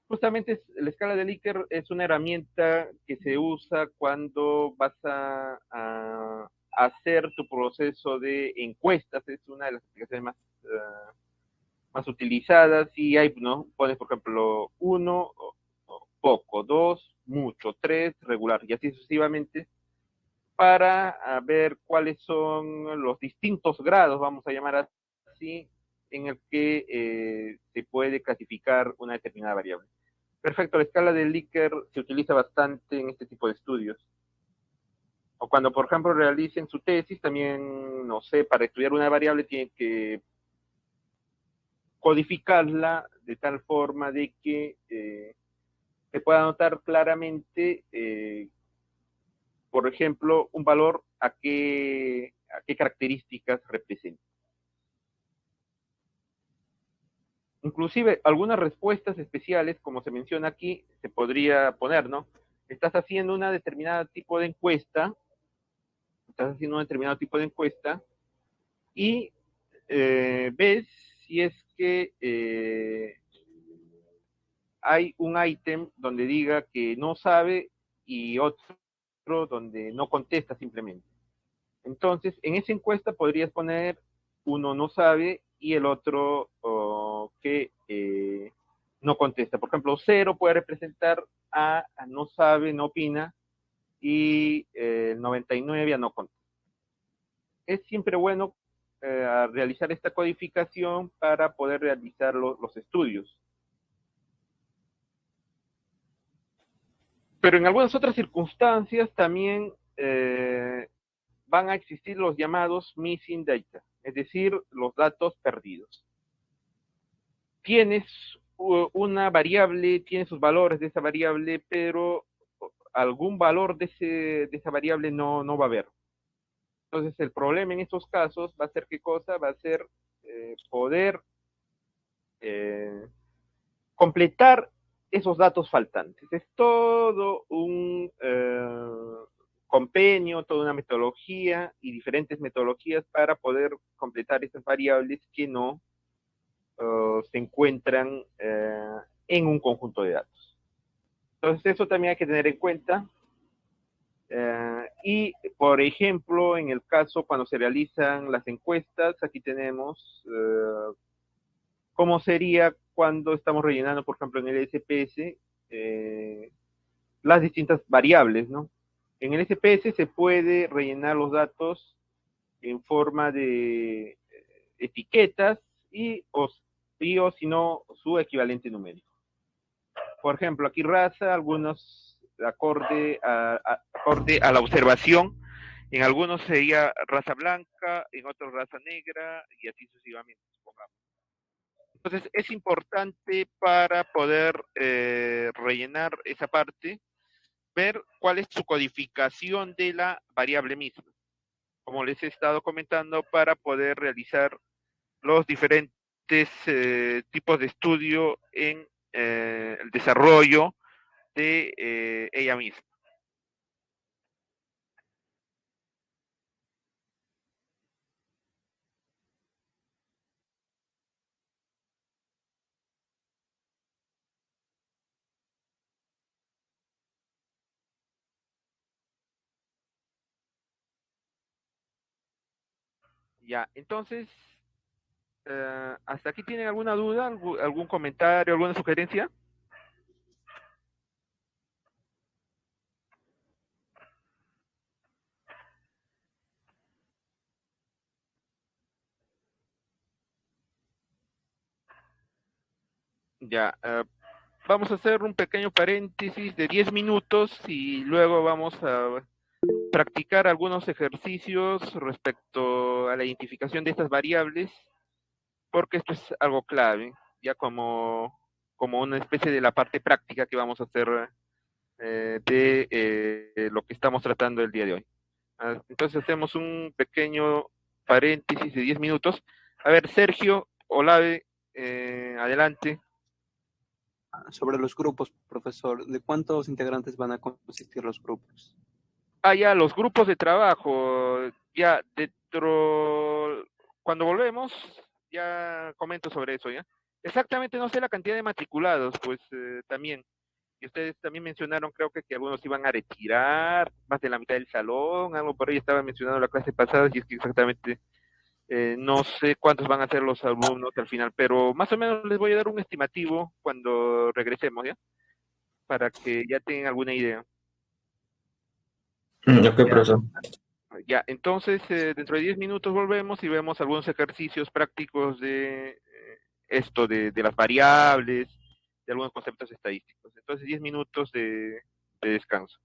justamente la escala de Likert es una herramienta que se usa cuando vas a hacer tu proceso de encuestas. Es una de las aplicaciones más utilizadas y hay, ¿no? Pones, por ejemplo, 1, poco, 2, mucho, 3, regular y así sucesivamente para ver cuáles son los distintos grados, vamos a llamar así, en el que se puede clasificar una determinada variable. Perfecto, la escala de Likert se utiliza bastante en este tipo de estudios. O cuando, por ejemplo, realicen su tesis, también, no sé, para estudiar una variable tienen que codificarla de tal forma de que se pueda notar claramente, por ejemplo, un valor a qué características representa. Inclusive algunas respuestas especiales, como se menciona aquí, se podría poner, ¿no? Estás haciendo una determinada tipo de encuesta, y ves si es que hay un ítem donde diga que no sabe y otro donde no contesta simplemente. Entonces, en esa encuesta podrías poner uno no sabe y el otro que no contesta. Por ejemplo, 0 puede representar a no sabe, no opina, y el 99 a no contar. Es siempre bueno realizar esta codificación para poder realizar los estudios. Pero en algunas otras circunstancias también van a existir los llamados missing data, es decir, los datos perdidos. Tienes una variable, tiene sus valores de esa variable, pero algún valor de esa variable no va a haber. Entonces el problema en estos casos va a ser ¿qué cosa? Va a ser poder completar esos datos faltantes. Es todo un compendio, toda una metodología y diferentes metodologías para poder completar esas variables que no se encuentran en un conjunto de datos. Entonces eso también hay que tener en cuenta. Y, por ejemplo, en el caso cuando se realizan las encuestas, aquí tenemos cómo sería cuando estamos rellenando, por ejemplo, en el SPS, las distintas variables, ¿no? En el SPS se puede rellenar los datos en forma de etiquetas o si no, su equivalente numérico. Por ejemplo, aquí raza, algunos acorde a la observación, en algunos sería raza blanca, en otros raza negra y así sucesivamente, supongamos. Entonces es importante para poder rellenar esa parte, ver cuál es su codificación de la variable misma, como les he estado comentando, para poder realizar los diferentes tipos de estudio en el desarrollo de ella misma. Ya, entonces, ¿hasta aquí tienen alguna duda, algún comentario, alguna sugerencia? Ya, vamos a hacer un pequeño paréntesis de 10 minutos y luego vamos a practicar algunos ejercicios respecto a la identificación de estas variables, porque esto es algo clave, ya como una especie de la parte práctica que vamos a hacer de lo que estamos tratando el día de hoy. Entonces hacemos un pequeño paréntesis de 10 minutos. A ver, Sergio, Olave, adelante. Sobre los grupos, profesor, ¿de cuántos integrantes van a consistir los grupos? Ya, los grupos de trabajo, ya dentro, cuando volvemos, ya comento sobre eso, ¿ya? Exactamente no sé la cantidad de matriculados, pues también. Y ustedes también mencionaron, creo que algunos iban a retirar, más de la mitad del salón, algo por ahí estaba mencionando la clase pasada, y es que exactamente no sé cuántos van a ser los alumnos al final, pero más o menos les voy a dar un estimativo cuando regresemos, ¿ya? Para que ya tengan alguna idea. Ok, profesor. Ya, entonces dentro de 10 minutos volvemos y vemos algunos ejercicios prácticos de esto, de las variables, de algunos conceptos estadísticos. Entonces 10 minutos de descanso.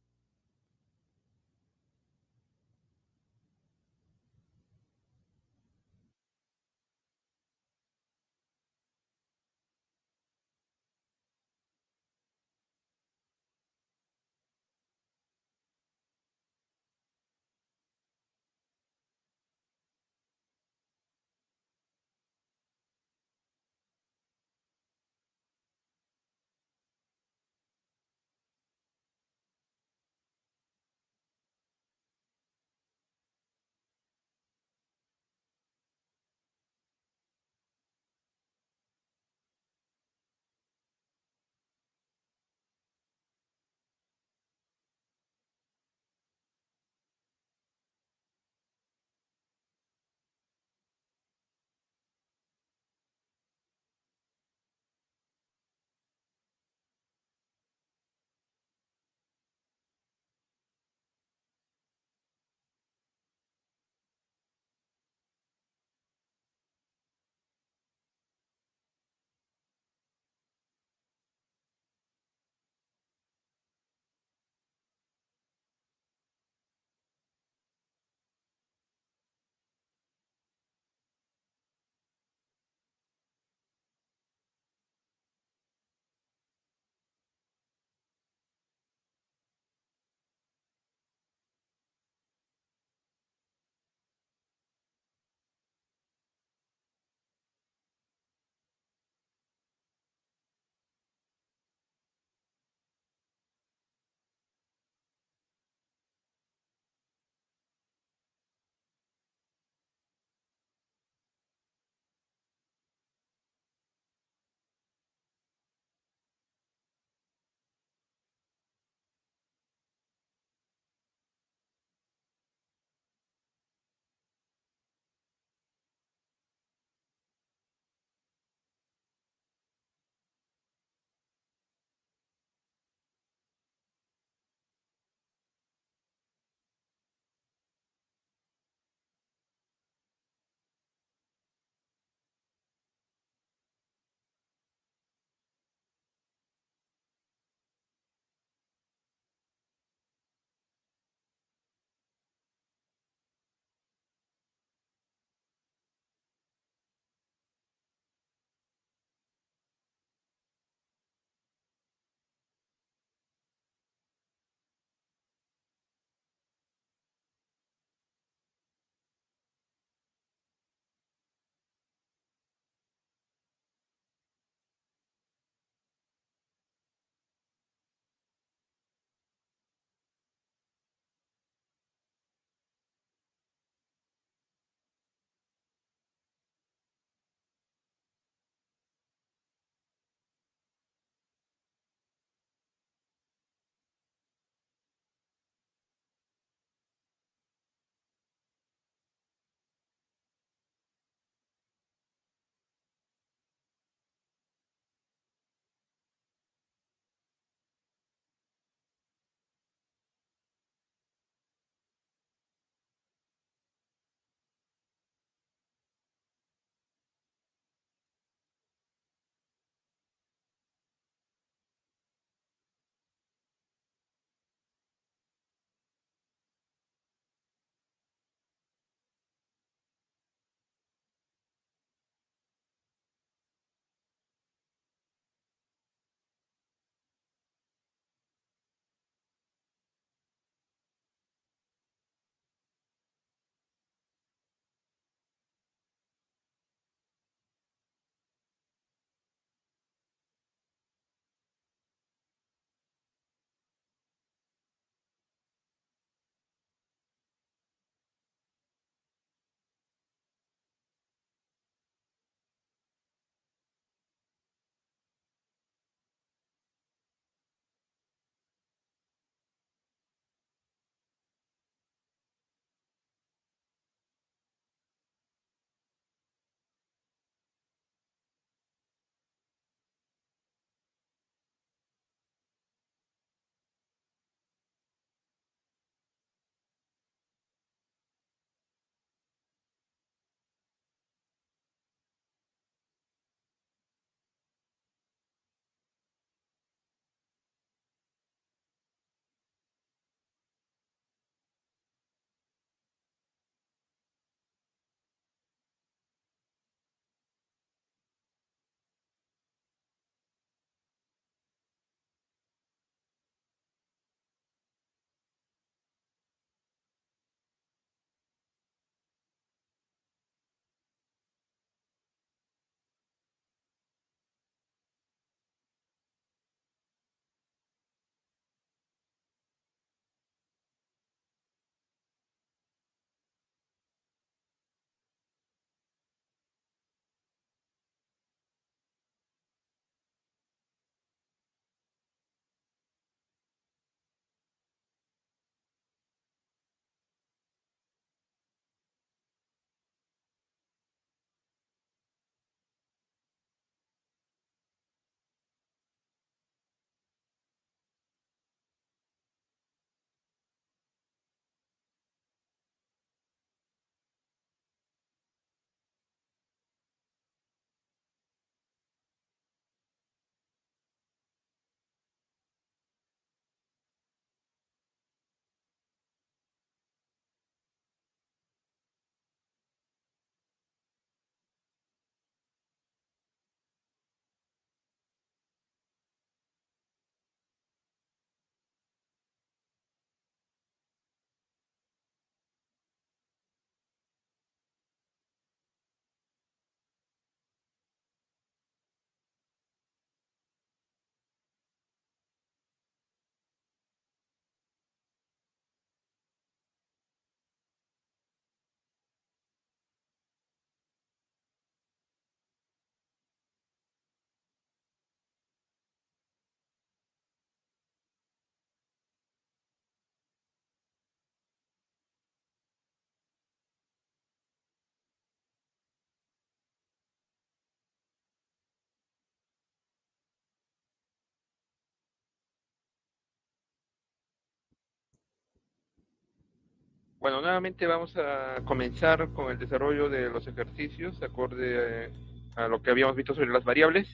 Bueno, nuevamente vamos a comenzar con el desarrollo de los ejercicios acorde a lo que habíamos visto sobre las variables.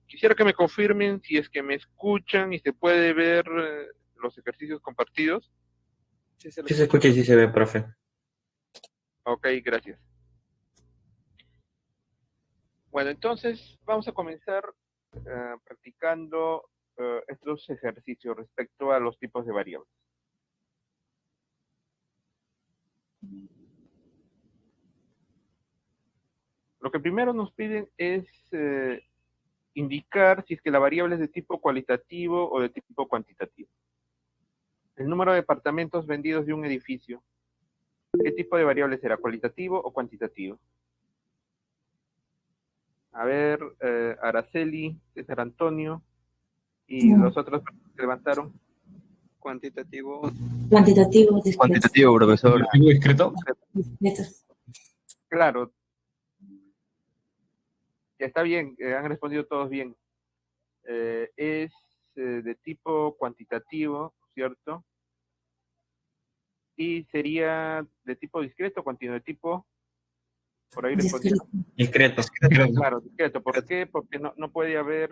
Quisiera que me confirmen si es que me escuchan y se puede ver los ejercicios compartidos. Sí, Sí se escucha y sí se ve, profe. Ok, gracias. Bueno, entonces vamos a comenzar practicando estos ejercicios respecto a los tipos de variables. Lo que primero nos piden es indicar si es que la variable es de tipo cualitativo o de tipo cuantitativo. El número de departamentos vendidos de un edificio. ¿Qué tipo de variable será? ¿Cualitativo o cuantitativo? A ver, Araceli, César Antonio y los otros que levantaron. Cuantitativo. Cuantitativo, discreto. Cuantitativo, profesor. ¿Discreto? Discreto. Claro, ya está bien, han respondido todos bien. Es de tipo cuantitativo, ¿cierto? Y sería de tipo discreto, de tipo, por ahí respondieron. Discreto. Claro, discreto. ¿Por qué? Porque no puede haber,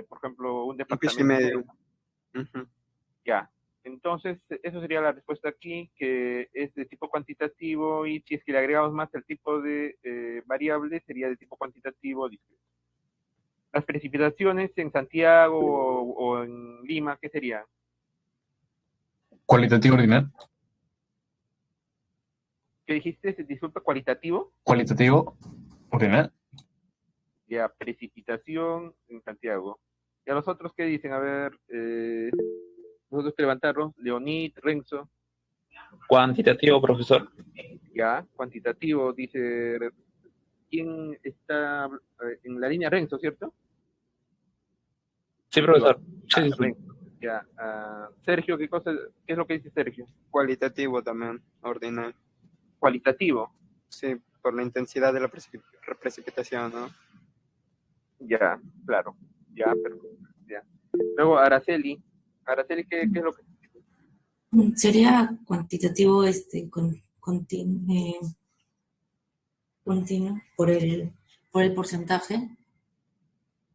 por ejemplo, un Un piso departamento. y medio. Ya. Entonces, eso sería la respuesta aquí, que es de tipo cuantitativo, y si es que le agregamos más el tipo de variable, sería de tipo cuantitativo discreto. Las precipitaciones en Santiago o en Lima, ¿qué sería? Cualitativo ordinal. ¿Qué dijiste? Disculpa, cualitativo. Cualitativo ordinal. Ya, precipitación en Santiago. ¿Y a los otros qué dicen? A ver, nosotros que levantaron, Leonid, Renzo. Cuantitativo, profesor. Ya, cuantitativo, dice. ¿Quién está en la línea? Renzo, ¿cierto? Sí, profesor. Sí. Renzo. Ya. Sergio, ¿qué es lo que dice Sergio? Cualitativo también, ordinal. Cualitativo. Sí, por la intensidad de la precipitación, ¿no? Ya, claro. Ya, perfecto. Ya. Luego, Araceli. Araceli, ¿qué es lo que? Sería cuantitativo continuo por el porcentaje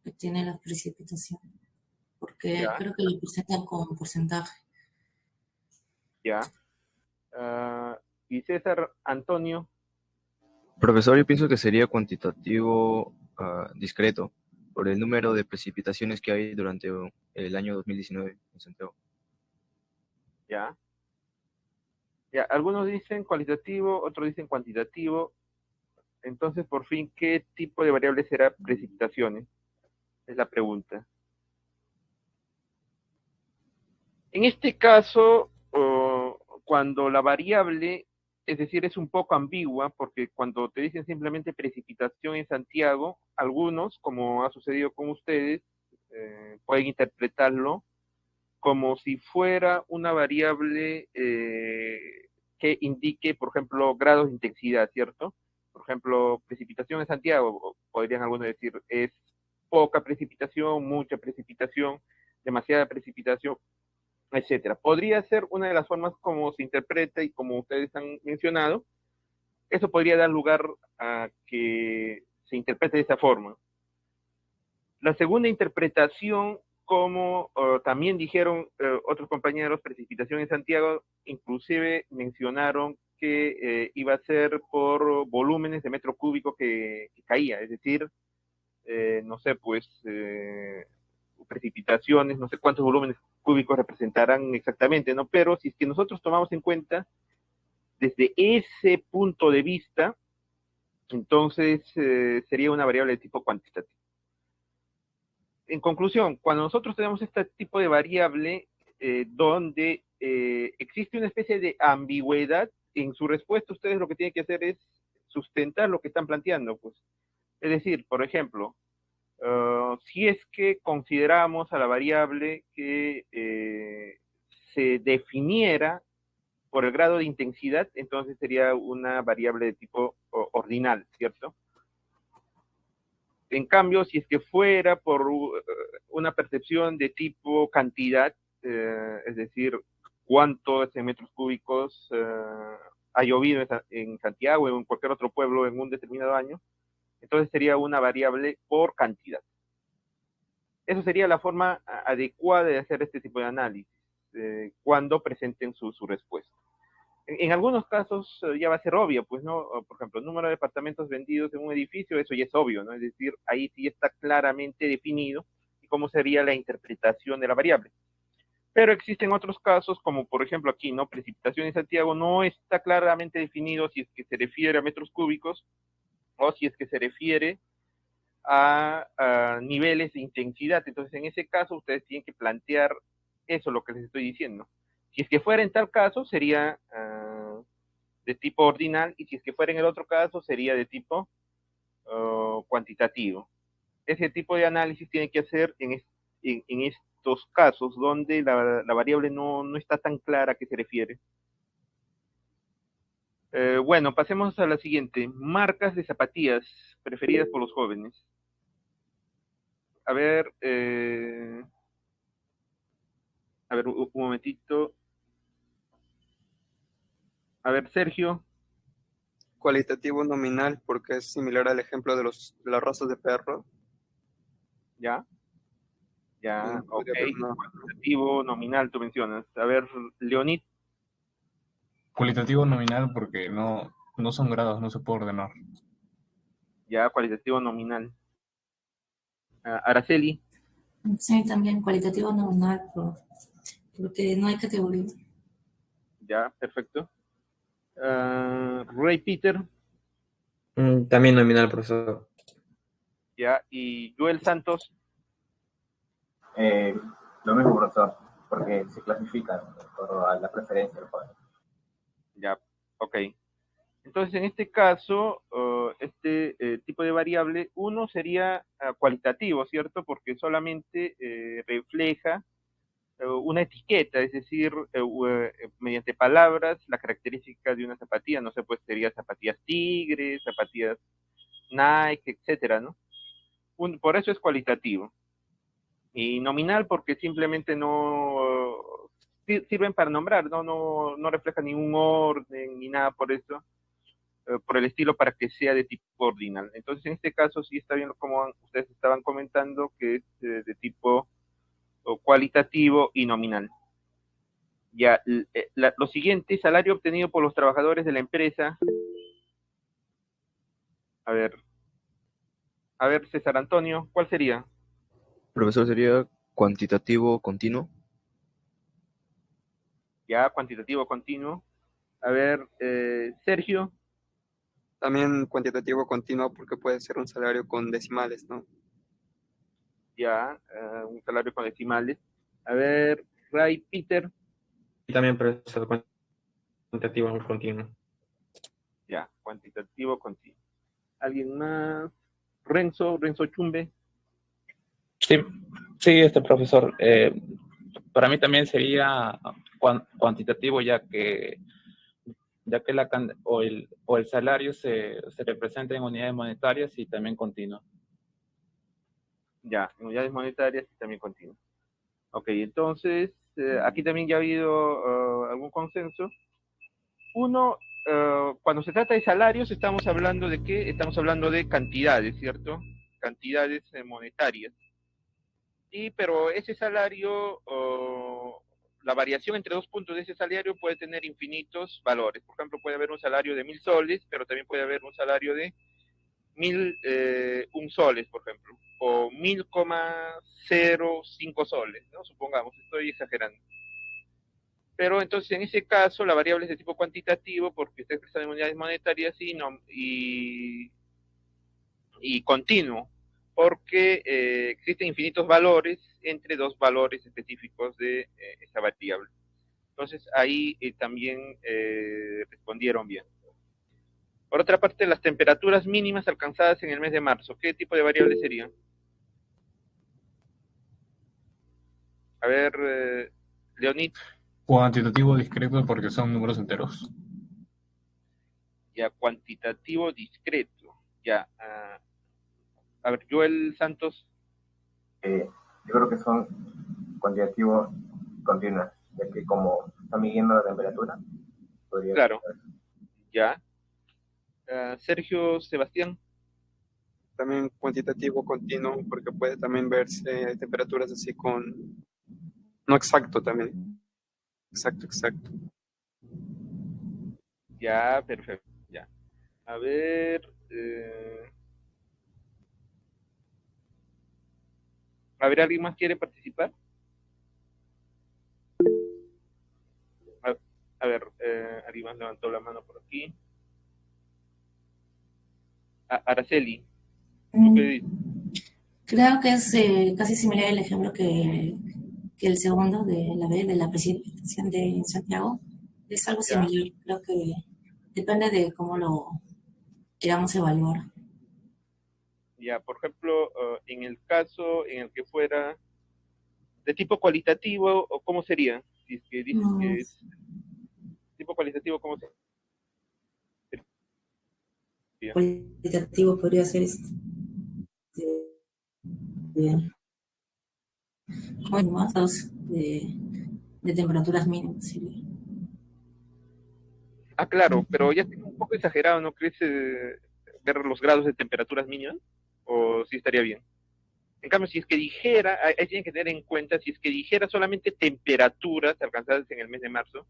que tiene la precipitación. Porque Ya. creo que lo presentan con porcentaje. Ya. Y César Antonio. Profesor, yo pienso que sería cuantitativo discreto por el número de precipitaciones que hay durante el año 2019 en Santiago. Ya. Ya, algunos dicen cualitativo, otros dicen cuantitativo. Entonces, por fin, ¿qué tipo de variable será precipitaciones? Es la pregunta. En este caso, cuando la variable, es decir, es un poco ambigua, porque cuando te dicen simplemente precipitación en Santiago, algunos, como ha sucedido con ustedes, pueden interpretarlo como si fuera una variable que indique, por ejemplo, grados de intensidad, ¿cierto? Por ejemplo, precipitación en Santiago, podrían algunos decir, es poca precipitación, mucha precipitación, demasiada precipitación, etcétera. Podría ser una de las formas como se interpreta y como ustedes han mencionado. Eso podría dar lugar a que se interprete de esa forma. La segunda interpretación, como también dijeron otros compañeros, precipitación en Santiago, inclusive mencionaron que iba a ser por volúmenes de metro cúbico que caía, es decir, no sé, pues precipitaciones, no sé cuántos volúmenes cúbicos representarán exactamente, ¿no? Pero si es que nosotros tomamos en cuenta desde ese punto de vista, entonces sería una variable de tipo cuantitativo. En conclusión, cuando nosotros tenemos este tipo de variable donde existe una especie de ambigüedad en su respuesta, ustedes lo que tienen que hacer es sustentar lo que están planteando, pues. Es decir, por ejemplo, si es que consideramos a la variable que se definiera por el grado de intensidad, entonces sería una variable de tipo ordinal, ¿cierto? En cambio, si es que fuera por una percepción de tipo cantidad, es decir, cuánto es en metros cúbicos ha llovido en Santiago o en cualquier otro pueblo en un determinado año. Entonces sería una variable por cantidad. Eso sería la forma adecuada de hacer este tipo de análisis cuando presenten su respuesta. En algunos casos ya va a ser obvio, pues, ¿no? Por ejemplo, el número de departamentos vendidos en un edificio, eso ya es obvio, ¿no? Es decir, ahí sí está claramente definido cómo sería la interpretación de la variable. Pero existen otros casos, como por ejemplo aquí, ¿no? Precipitación en Santiago no está claramente definido si es que se refiere a metros cúbicos o si es que se refiere a niveles de intensidad. Entonces, en ese caso, ustedes tienen que plantear eso, lo que les estoy diciendo. Si es que fuera en tal caso, sería de tipo ordinal, y si es que fuera en el otro caso, sería de tipo cuantitativo. Ese tipo de análisis tiene que hacer en estos casos donde la variable no está tan clara a qué se refiere. Bueno, pasemos a la siguiente. Marcas de zapatillas preferidas por los jóvenes. A ver, un momentito. A ver, Sergio. Cualitativo nominal, porque es similar al ejemplo de las razas de perro. Ya, ok. Podría haber una- Cualitativo nominal, tú mencionas. A ver, Leonid. Cualitativo nominal porque no son grados, no se puede ordenar. Ya, cualitativo nominal. Araceli. Sí, también cualitativo nominal, porque no hay categoría. Ya, perfecto. Ray Peter. También nominal, profesor. Ya, y Joel Santos. Lo mismo, profesor, porque se clasifican de acuerdo a la preferencia del joven. Ya, ok. Entonces, en este caso, este tipo de variable, uno sería cualitativo, ¿cierto? Porque solamente refleja una etiqueta, es decir, mediante palabras, la característica de una zapatilla, no sé, pues sería zapatillas Tigre, zapatillas Nike, etcétera, ¿no? Por eso es cualitativo. Y nominal porque simplemente no sirven para nombrar, no refleja ningún orden ni nada por eso, por el estilo, para que sea de tipo ordinal. Entonces, en este caso sí está bien, como ustedes estaban comentando, que es de tipo cualitativo y nominal. Ya, lo siguiente, salario obtenido por los trabajadores de la empresa. A ver, César Antonio, ¿cuál sería? Profesor, sería cuantitativo continuo. Ya, cuantitativo continuo. A ver, Sergio. También cuantitativo continuo, porque puede ser un salario con decimales, ¿no? Ya, un salario con decimales. A ver, Ray Peter. Y también, profesor, cuantitativo continuo. Ya, cuantitativo continuo. ¿Alguien más? Renzo Chumbe. Sí, profesor. Para mí también sería cuantitativo, ya que el salario se representa en unidades monetarias y también continuo. Ya, en unidades monetarias y también continuo. Ok, entonces, aquí también ya ha habido algún consenso. Uno, cuando se trata de salarios, estamos hablando de qué? Estamos hablando de cantidades, ¿cierto? Cantidades monetarias. Pero ese salario, la variación entre dos puntos de ese salario puede tener infinitos valores. Por ejemplo, puede haber un salario de 1.000 soles, pero también puede haber un salario de 1.001 soles, por ejemplo, o 1.005 soles, ¿no? Supongamos, estoy exagerando. Pero entonces, en ese caso, la variable es de tipo cuantitativo porque está expresada en unidades monetarias y continuo, porque existen infinitos valores entre dos valores específicos de esa variable. Entonces, ahí también respondieron bien. Por otra parte, las temperaturas mínimas alcanzadas en el mes de marzo, ¿qué tipo de variable serían? A ver, Leonid. Cuantitativo discreto porque son números enteros. Ya, cuantitativo discreto. Ya. A ver, Joel Santos. Yo creo que son cuantitativos continuos, ya que como está midiendo la temperatura. Podría Claro, ser. ya. Sergio, Sebastián, También cuantitativo continuo, porque puede también verse temperaturas así no exacto también. Exacto. ya, perfecto, ya. A ver, eh, ¿alguien más quiere participar? A, a ver, alguien más levantó la mano por aquí. Araceli, ¿tú qué dices? Creo que es casi similar el ejemplo que el segundo de la B, de la precipitación de Santiago. Es algo Ya, similar, creo que depende de cómo lo queramos evaluar. ya, por ejemplo, en el caso en el que fuera de tipo cualitativo, ¿o cómo sería? Si es que dices Mm, que es tipo cualitativo, ¿cómo sería? Cualitativo podría ser de, más de temperaturas mínimas. ¿Sí? Claro, pero ya es un poco exagerado, ¿no crees ver los grados de temperaturas mínimas? ¿O sí estaría bien? En cambio, si es que dijera, ahí tienen que tener en cuenta, si es que dijera solamente temperaturas alcanzadas en el mes de marzo,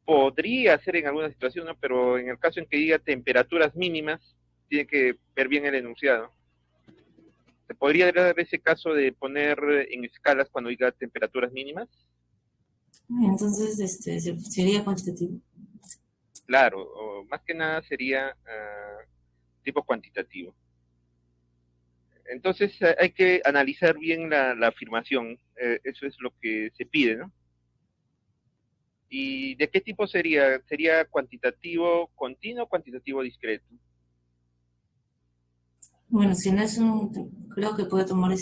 podría ser en alguna situación, ¿no? Pero en el caso en que diga temperaturas mínimas, tiene que ver bien el enunciado. ¿Se podría dar ese caso de poner en escalas cuando diga temperaturas mínimas? Entonces, sería cuantitativo. Claro, o más que nada sería tipo cuantitativo. Entonces hay que analizar bien la afirmación, eso es lo que se pide, ¿no? ¿Y de qué tipo sería? ¿Sería cuantitativo continuo o cuantitativo discreto? Bueno, si no es creo que puede tomar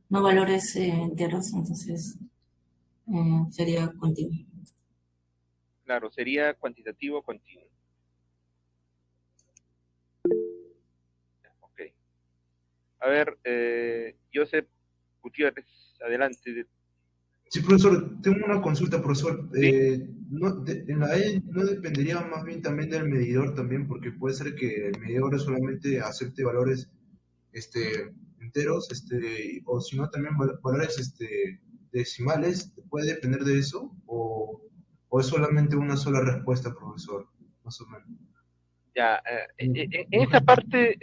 no valores enteros, entonces sería continuo. Claro, sería cuantitativo continuo. Ok. A ver, Joseph Gutiérrez, adelante. Sí, profesor, tengo una consulta, profesor. ¿Sí? En la E no dependería más bien también del medidor también, porque puede ser que el medidor solamente acepte valores enteros, o si no también valores decimales. ¿Puede depender de eso? ¿O es solamente una sola respuesta, profesor? Más o menos. Ya, en esa parte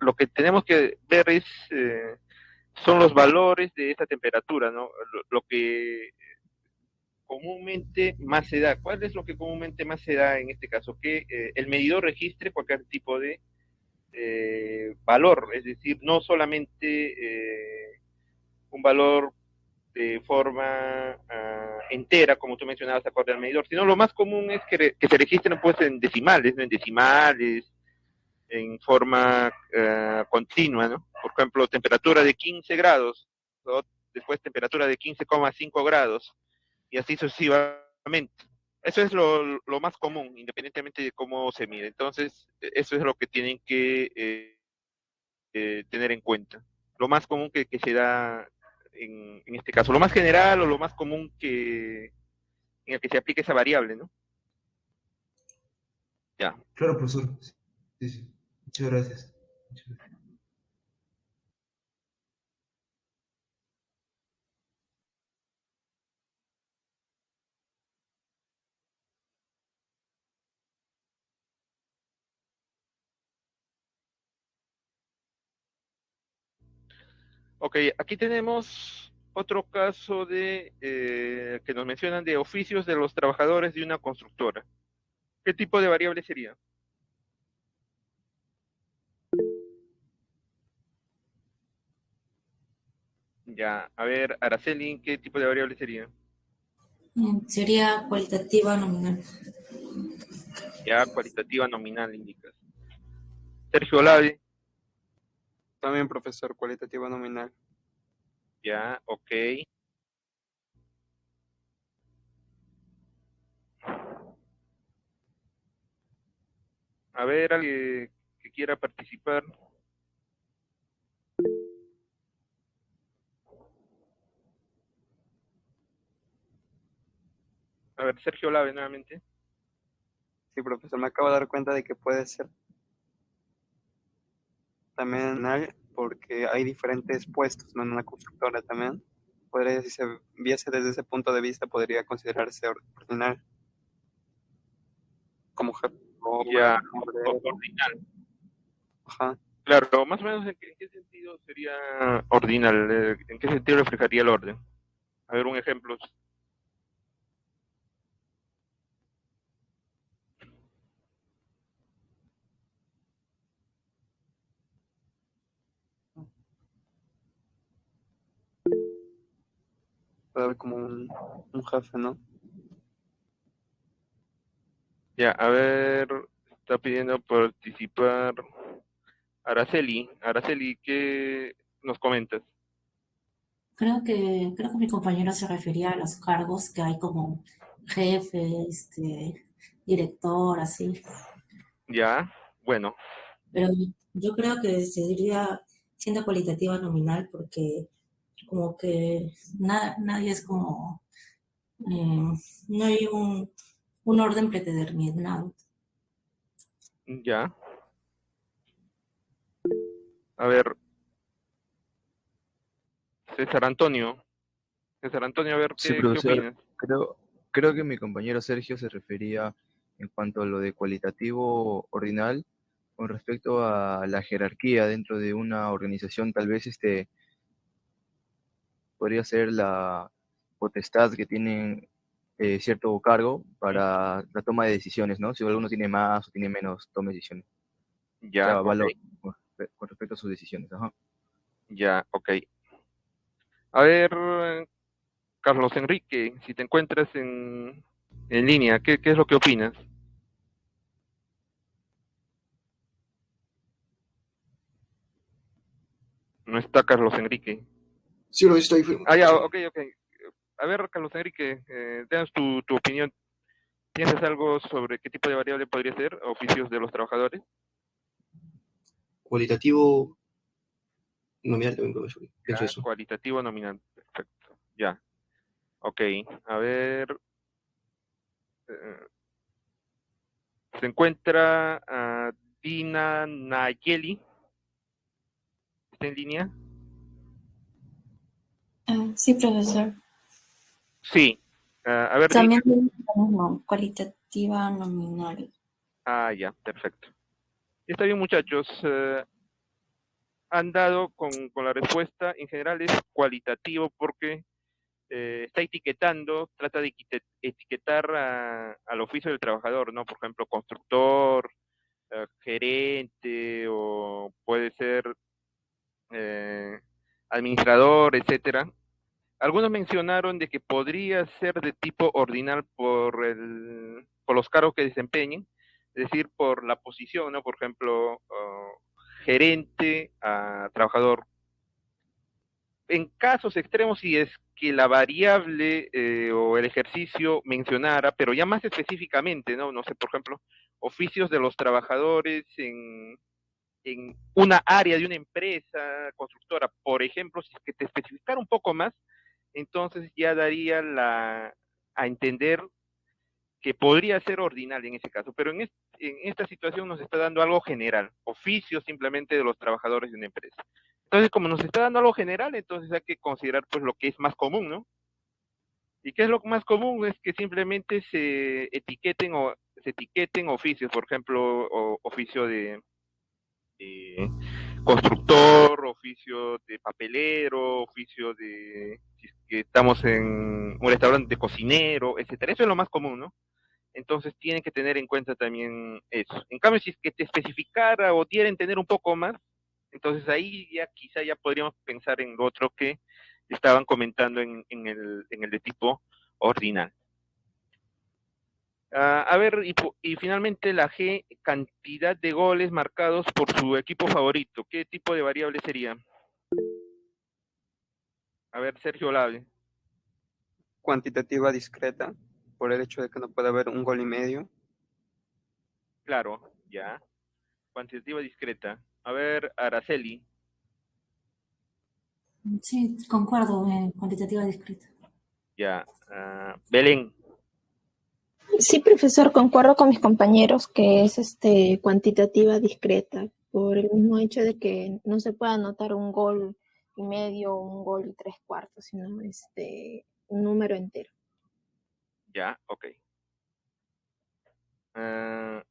lo que tenemos que ver son los valores de esta temperatura, ¿no? Lo que comúnmente más se da. ¿Cuál es lo que comúnmente más se da en este caso? Que el medidor registre cualquier tipo de valor, es decir, no solamente un valor de forma entera, como tú mencionabas, acorde al medidor, sino lo más común es que se registren pues en decimales, ¿no? En decimales, en forma continua, ¿no? Por ejemplo, temperatura de 15 grados, ¿no? Después temperatura de 15,5 grados, y así sucesivamente. Eso es lo más común, independientemente de cómo se mide. Entonces, eso es lo que tienen que tener en cuenta. Lo más común que se da en este caso. Lo más general o lo más común en el que se aplique esa variable, ¿no? Ya. Claro, profesor. Sí, sí. Muchas gracias. Muchas gracias. Ok, aquí tenemos otro caso de que nos mencionan de oficios de los trabajadores de una constructora. ¿Qué tipo de variable sería? Ya, a ver, Araceli, ¿qué tipo de variable sería? Sería cualitativa nominal. Ya, cualitativa nominal indicas. Sergio Olave, También, profesor, cualitativa nominal. ya, ok. A ver, alguien que quiera participar. A ver, Sergio Lave nuevamente. Sí, profesor, me acabo de dar cuenta de que puede ser también porque hay diferentes puestos, ¿no? En una constructora también. Podría, si se viese desde ese punto de vista, podría considerarse ordinal como jefe de obra, Ya, obrero. ordinal. Ajá. Claro, más o menos en qué sentido sería ordinal, en qué sentido reflejaría el orden. A ver, un ejemplo. Puede haber como un jefe, ¿no? Ya, a ver, está pidiendo participar Araceli. Araceli, ¿qué nos comentas? Creo que mi compañero se refería a los cargos que hay como jefe, director, así. Ya, bueno, Pero yo creo que seguiría siendo cualitativa nominal porque como que nadie es como, eh, no hay un orden predeterminado. ya. A ver, César Antonio. César Antonio, a ver, Sí, ¿qué profesor, opinas? creo que mi compañero Sergio se refería en cuanto a lo de cualitativo ordinal con respecto a la jerarquía dentro de una organización, tal vez podría ser la potestad que tienen cierto cargo para la toma de decisiones, ¿no? Si alguno tiene más o tiene menos toma de decisiones. O Ya, sea, ok, valor con respecto a sus decisiones. Ajá. ya, ok. A ver, Carlos Enrique, si te encuentras en línea, ¿qué es lo que opinas? No está Carlos Enrique. Sí, lo estoy. Ah, ya, ok, ok. A ver, Carlos Enrique, danos tu opinión. ¿Piensas algo sobre qué tipo de variable podría ser oficios de los trabajadores? Cualitativo nominal también, profesor. Pienso Ya, eso. cualitativo nominal. Perfecto. Ya. Ok. A ver. eh, se encuentra Dina Nayeli. ¿Está en línea? Sí, profesor. Sí. A ver, Dina. También tenemos lo mismo, cualitativa nominal. Ah, ya, perfecto. Está bien, muchachos. Han dado con la respuesta. En general es cualitativo porque está etiquetando, trata de etiquetar al oficio del trabajador, ¿no? Por ejemplo, constructor, gerente o puede ser eh, administrador, etcétera. Algunos mencionaron de que podría ser de tipo ordinal por los cargos que desempeñen, es decir, por la posición, ¿no? Por ejemplo, gerente a trabajador. En casos extremos, si es que la variable o el ejercicio mencionara, pero ya más específicamente, ¿no? No sé, por ejemplo, oficios de los trabajadores en una área de una empresa constructora, por ejemplo, si es que te especificara un poco más, entonces ya daría a entender que podría ser ordinal en ese caso, pero en esta situación nos está dando algo general, oficios simplemente de los trabajadores de una empresa. Entonces, como nos está dando algo general, entonces hay que considerar pues lo que es más común, ¿no? ¿Y qué es lo más común? Es que simplemente se etiqueten oficios, por ejemplo, oficio de constructor, oficio de papelero, oficio de, si es que estamos en un restaurante de cocinero, etcétera. Eso es lo más común, ¿no? Entonces tienen que tener en cuenta también eso. En cambio, si es que te especificara o quieren tener un poco más, entonces ahí ya quizá ya podríamos pensar en lo otro que estaban comentando en el de tipo ordinal. A ver, y finalmente la G, cantidad de goles marcados por su equipo favorito. ¿Qué tipo de variable sería? A ver, Sergio Lave. Cuantitativa discreta, por el hecho de que no puede haber un gol y medio. Claro, ya. Cuantitativa discreta. A ver, Araceli. Sí, concuerdo, cuantitativa discreta. Ya. Belén. Sí, profesor, concuerdo con mis compañeros que es cuantitativa discreta, por el mismo hecho de que no se puede anotar un gol y medio o un gol y tres cuartos, sino un número entero. Ya, ok. Ah,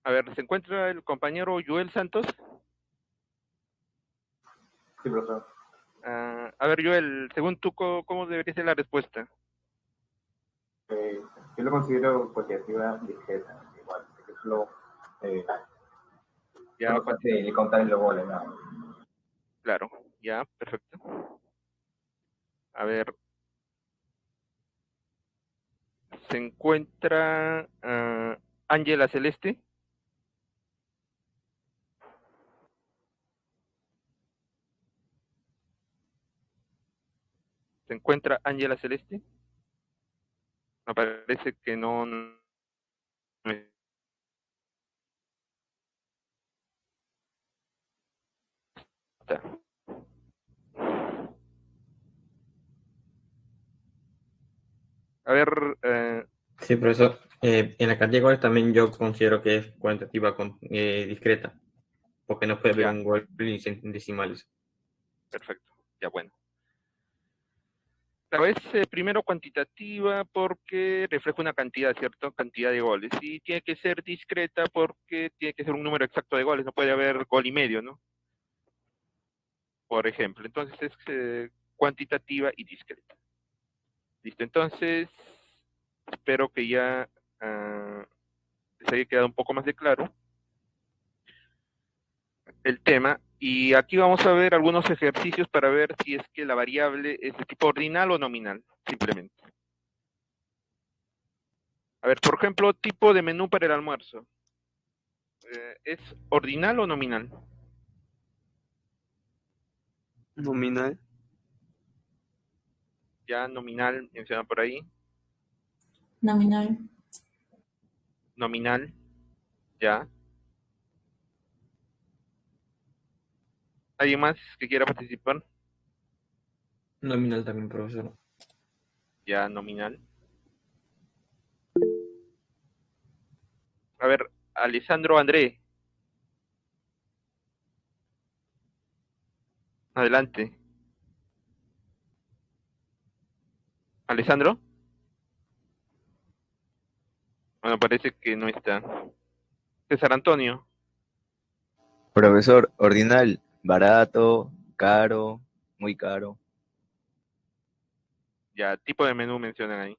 a ver, ¿se encuentra el compañero Joel Santos? Sí, profesor. A ver, Joel, según tú, ¿cómo debería ser la respuesta? Yo lo considero cuantitativa discreta, igual, que solo, Ya, solo se hace el contar los goles, ¿no? claro, ya, perfecto. A ver, ¿se encuentra Ángela Celeste? ¿Se encuentra Ángela Celeste? Me parece que no está. A ver, Sí, profesor. En la cantidad de goles también yo considero que es cuantitativa discreta, porque no puede ver ya, un gol en decimales. perfecto, ya bueno. Claro, es primero cuantitativa porque refleja una cantidad, ¿cierto? Cantidad de goles. Y tiene que ser discreta porque tiene que ser un número exacto de goles, no puede haber gol y medio, ¿no? Por ejemplo, entonces es cuantitativa y discreta. Listo, entonces espero que ya les haya quedado un poco más de claro el tema. Y aquí vamos a ver algunos ejercicios para ver si es que la variable es de tipo ordinal o nominal, simplemente. A ver, por ejemplo, tipo de menú para el almuerzo. ¿Es ordinal o nominal? Nominal. Ya nominal, menciona por ahí. Nominal. Nominal, ya. ¿Alguien más que quiera participar? Nominal también, profesor. Ya, nominal. A ver, Alessandro André. Adelante. ¿Alessandro? Bueno, parece que no está. César Antonio. Profesor, ordinal, barato, caro, muy caro. Ya, tipo de menú mencionan ahí.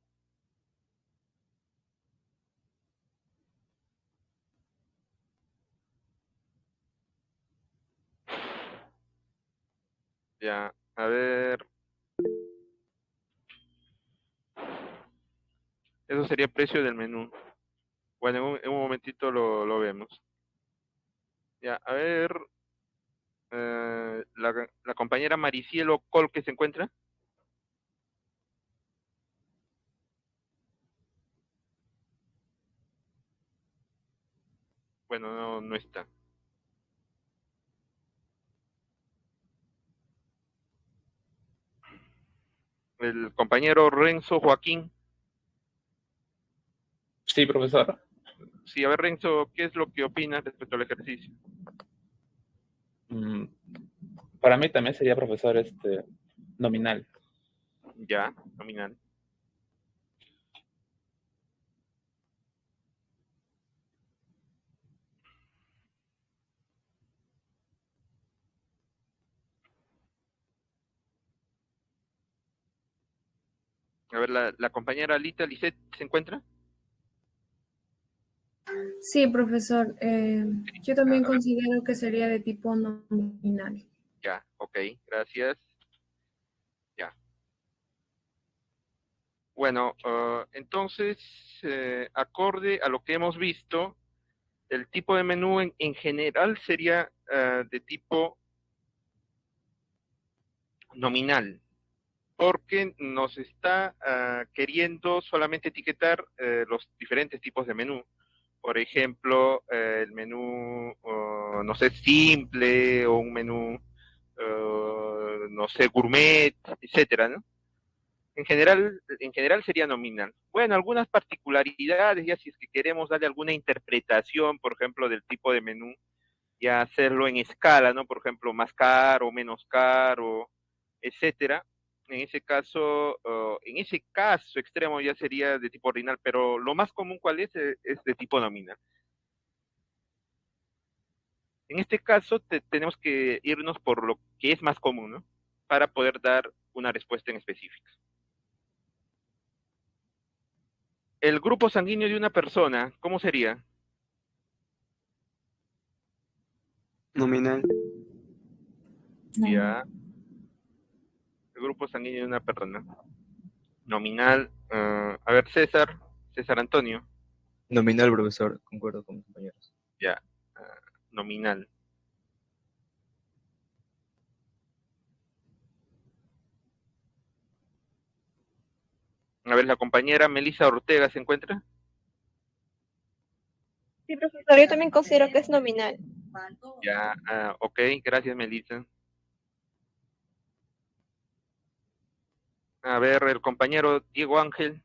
Ya, a ver. Eso sería precio del menú. Bueno, en un momentito lo vemos. Ya, a ver. La compañera Maricielo Col que se encuentra. Bueno, no está. El compañero Renzo Joaquín. Sí, profesor. Sí, a ver, Renzo, ¿qué es lo que opinas respecto al ejercicio? Para mí también sería profesor nominal. Ya, nominal. A ver, la compañera Lita Lisset se encuentra. Sí, profesor. Yo también A ver, considero que sería de tipo nominal. ya, ok, gracias. Ya. Bueno, entonces, acorde a lo que hemos visto, el tipo de menú en general sería de tipo nominal, porque nos está queriendo solamente etiquetar los diferentes tipos de menú. Por ejemplo, el menú, no sé, simple o un menú no sé, gourmet, etcétera, ¿no? En general sería nominal. Bueno, algunas particularidades, ya si es que queremos darle alguna interpretación, por ejemplo, del tipo de menú, ya hacerlo en escala, ¿no? Por ejemplo, más caro, menos caro, etcétera. En ese caso extremo ya sería de tipo ordinal, pero lo más común, ¿cuál es? Es de tipo nominal. En este caso tenemos que irnos por lo que es más común, ¿no? Para poder dar una respuesta en específica. El grupo sanguíneo de una persona, ¿cómo sería? Nominal. Ya. El grupo sanguíneo de una persona. Nominal. A ver, César Antonio. Nominal, profesor, concuerdo con mis compañeros. Ya. Nominal. A ver, la compañera Melissa Ortega se encuentra. Sí, profesor, yo también considero que es nominal. Ya, ok, gracias Melissa. A ver, el compañero Diego Ángel.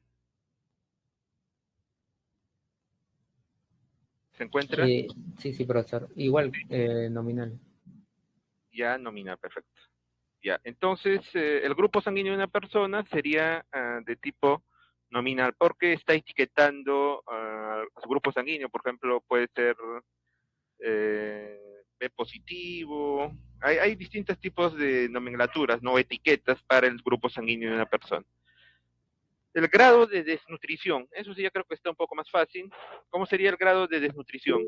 ¿Se encuentra? Sí, profesor. Igual, nominal. Ya, nominal, perfecto. Ya, entonces el grupo sanguíneo de una persona sería de tipo nominal, porque está etiquetando a su grupo sanguíneo, por ejemplo, puede ser B positivo. Hay distintos tipos de nomenclaturas, no etiquetas para el grupo sanguíneo de una persona. El grado de desnutrición, eso sí ya creo que está un poco más fácil. ¿Cómo sería el grado de desnutrición?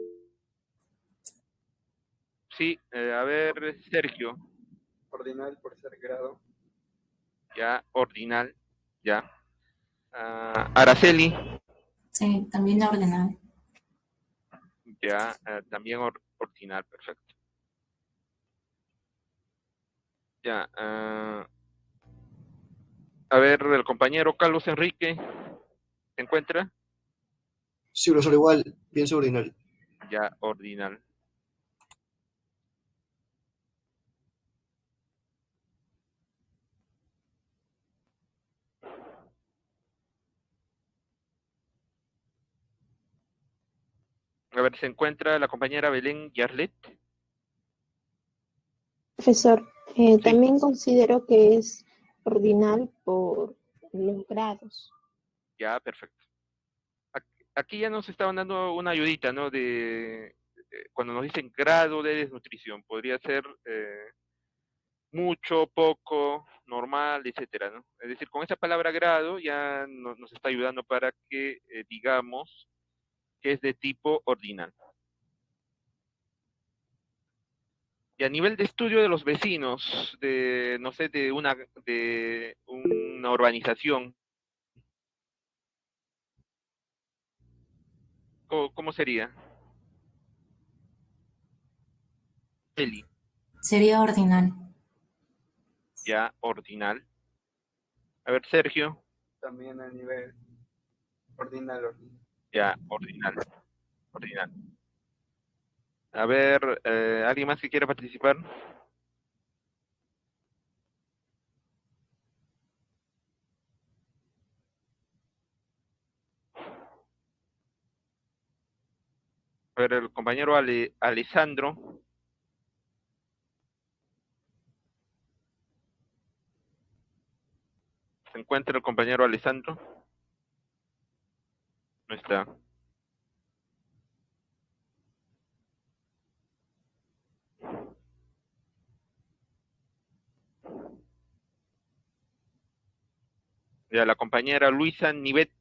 Sí, a ver, Sergio. Ordinal por ser grado. Ya, ordinal, ya. Araceli. Sí, también ordinal. Ya, también ordinal, perfecto. Ya, a ver, el compañero Carlos Enrique, ¿se encuentra? Sí, profesor, igual, pienso ordinal. Ya, ordinal. A ver, ¿se encuentra la compañera Belén Yarlet? Profesor, también considero que es ordinal por los grados. Ya, perfecto. Aquí ya nos estaban dando una ayudita, ¿no? Cuando nos dicen grado de desnutrición, podría ser mucho, poco, normal, etcétera, ¿no? Es decir, con esa palabra grado ya nos está ayudando para que digamos que es de tipo ordinal. Y a nivel de estudio de los vecinos, no sé, de una urbanización, ¿cómo sería? Eli, Sería ordinal. ya, ordinal. A ver, Sergio, También a nivel ordinal. ya, ordinal, ordinal. A ver, ¿alguien más que quiera participar? A ver, el compañero Alessandro. ¿Se encuentra el compañero Alessandro? No está. Ya, la compañera Luisa Nivet.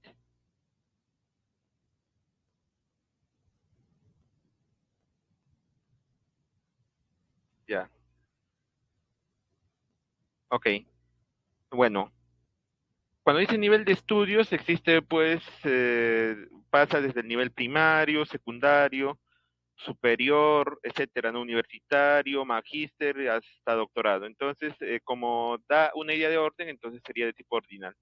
Ya. Ok. Bueno, cuando dice nivel de estudios, existe pues, pasa desde el nivel primario, secundario, superior, etcétera, ¿no? Universitario, magíster, hasta doctorado. Entonces, como da una idea de orden, entonces sería de tipo ordinal.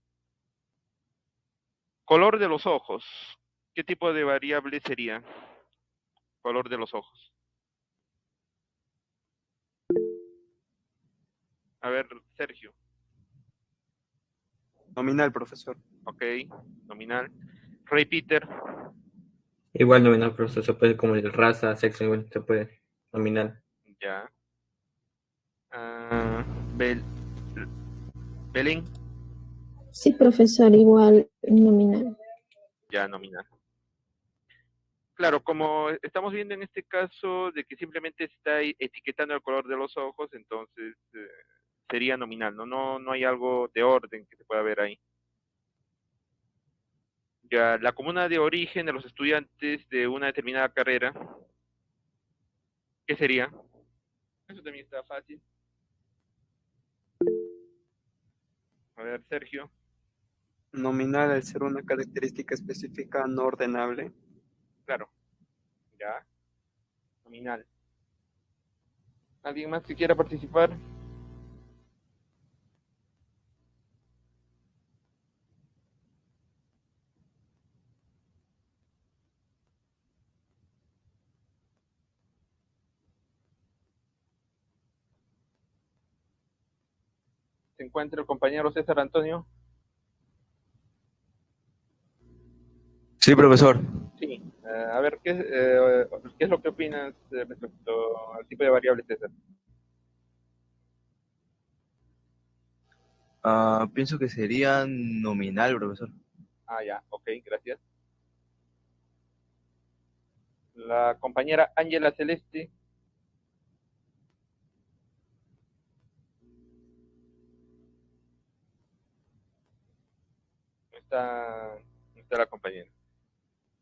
Color de los ojos. ¿Qué tipo de variable sería? Color de los ojos. A ver, Sergio. Nominal, profesor. Ok, nominal. Ray Peter. Igual nominal, profesor, se puede como el raza, sexo, igual se puede nominal. Ya. Ah, Belén. Sí, profesor, igual nominal. Ya, nominal. Claro, como estamos viendo en este caso de que simplemente está etiquetando el color de los ojos, entonces sería nominal, ¿no? No hay algo de orden que se pueda ver ahí. Ya, la comuna de origen de los estudiantes de una determinada carrera, ¿qué sería? Eso también está fácil. A ver, Sergio. Nominal al ser una característica específica no ordenable. Claro. Ya. Nominal. ¿Alguien más que quiera participar? ¿Se encuentra el compañero César Antonio? Sí, profesor. Sí. A ver, ¿qué es lo que opinas respecto al tipo de variables, César? Pienso que sería nominal, profesor. Ah, ya, ok, gracias. La compañera Ángela Celeste. No está la compañera.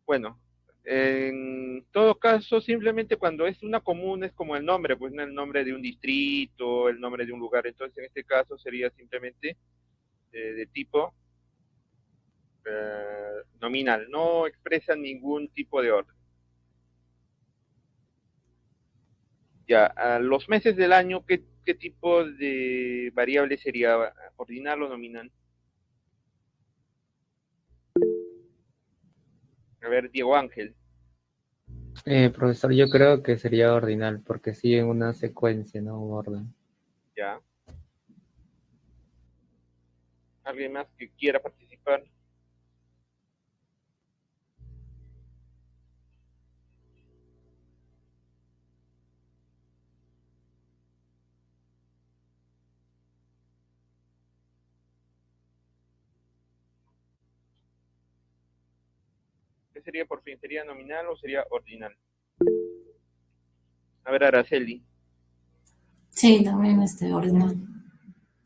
Bueno, en todo caso, simplemente cuando es una comuna es como el nombre, pues no el nombre de un distrito, el nombre de un lugar. Entonces, en este caso sería simplemente de tipo nominal, no expresa ningún tipo de orden. Ya, los meses del año, ¿qué tipo de variable sería? ¿Ordinal o nominal? A ver, Diego Ángel. Profesor, yo creo que sería ordinal porque sigue una secuencia, no un orden. Ya. ¿Alguien más que quiera participar? ¿Qué sería por fin? ¿Sería nominal o sería ordinal? A ver, Araceli. Sí, también ordinal.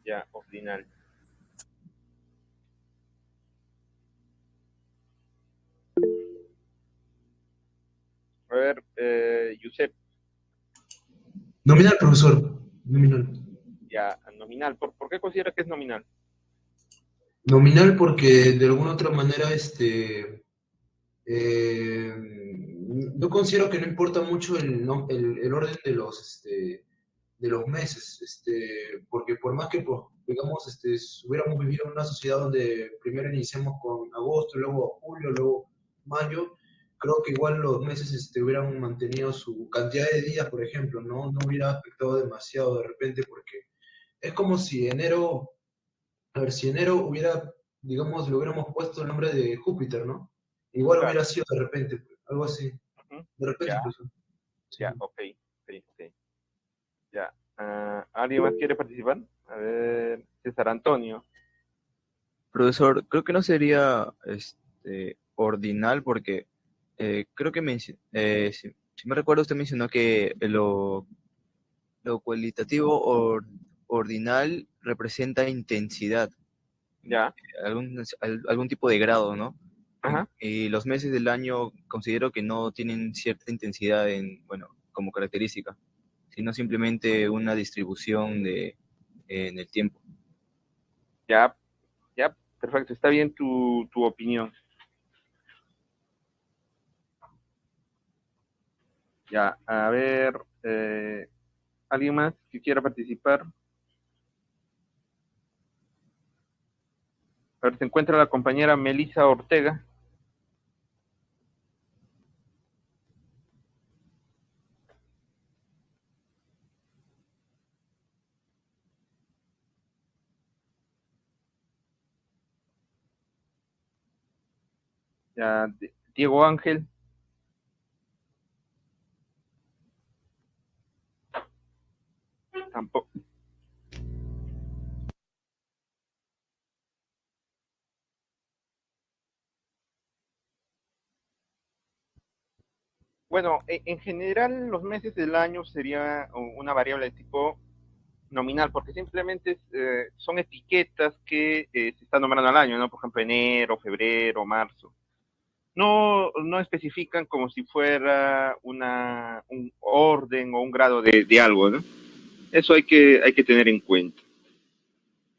Ya, ordinal. A ver, Yusef. Nominal, profesor. Nominal. Ya, nominal. ¿Por qué considera que es nominal? Nominal porque de alguna otra manera, yo considero que no importa mucho el orden de los meses, porque por más que, pues, digamos, hubiéramos vivido en una sociedad donde primero iniciamos con agosto, luego julio, luego mayo, creo que igual los meses hubieran mantenido su cantidad de días, por ejemplo, no hubiera afectado demasiado de repente, porque es como si enero, a ver, si enero hubiera, digamos, le hubiéramos puesto el nombre de Júpiter, ¿no? Igual Claro. hubiera sido de repente, pues, algo así. De repente, Ya, incluso. Sí. ya, ok. Sí, sí. Ya. ¿Alguien más quiere participar? A ver, César Antonio. Profesor, creo que no sería ordinal porque creo que si me recuerdo usted mencionó que lo cualitativo ordinal representa intensidad, Ya. algún tipo de grado, ¿no? Ajá. Y los meses del año considero que no tienen cierta intensidad como característica, sino simplemente una distribución en el tiempo. Ya, ya, perfecto. Está bien tu opinión. Ya, a ver, ¿alguien más que quiera participar? A ver, se encuentra la compañera Melissa Ortega. Ya, Diego Ángel. Tampoco. Bueno, en general los meses del año sería una variable de tipo nominal, porque simplemente son etiquetas que se están nombrando al año, ¿no? Por ejemplo, enero, febrero, marzo. No especifican como si fuera un orden o un grado de algo, ¿no? Eso hay que tener en cuenta.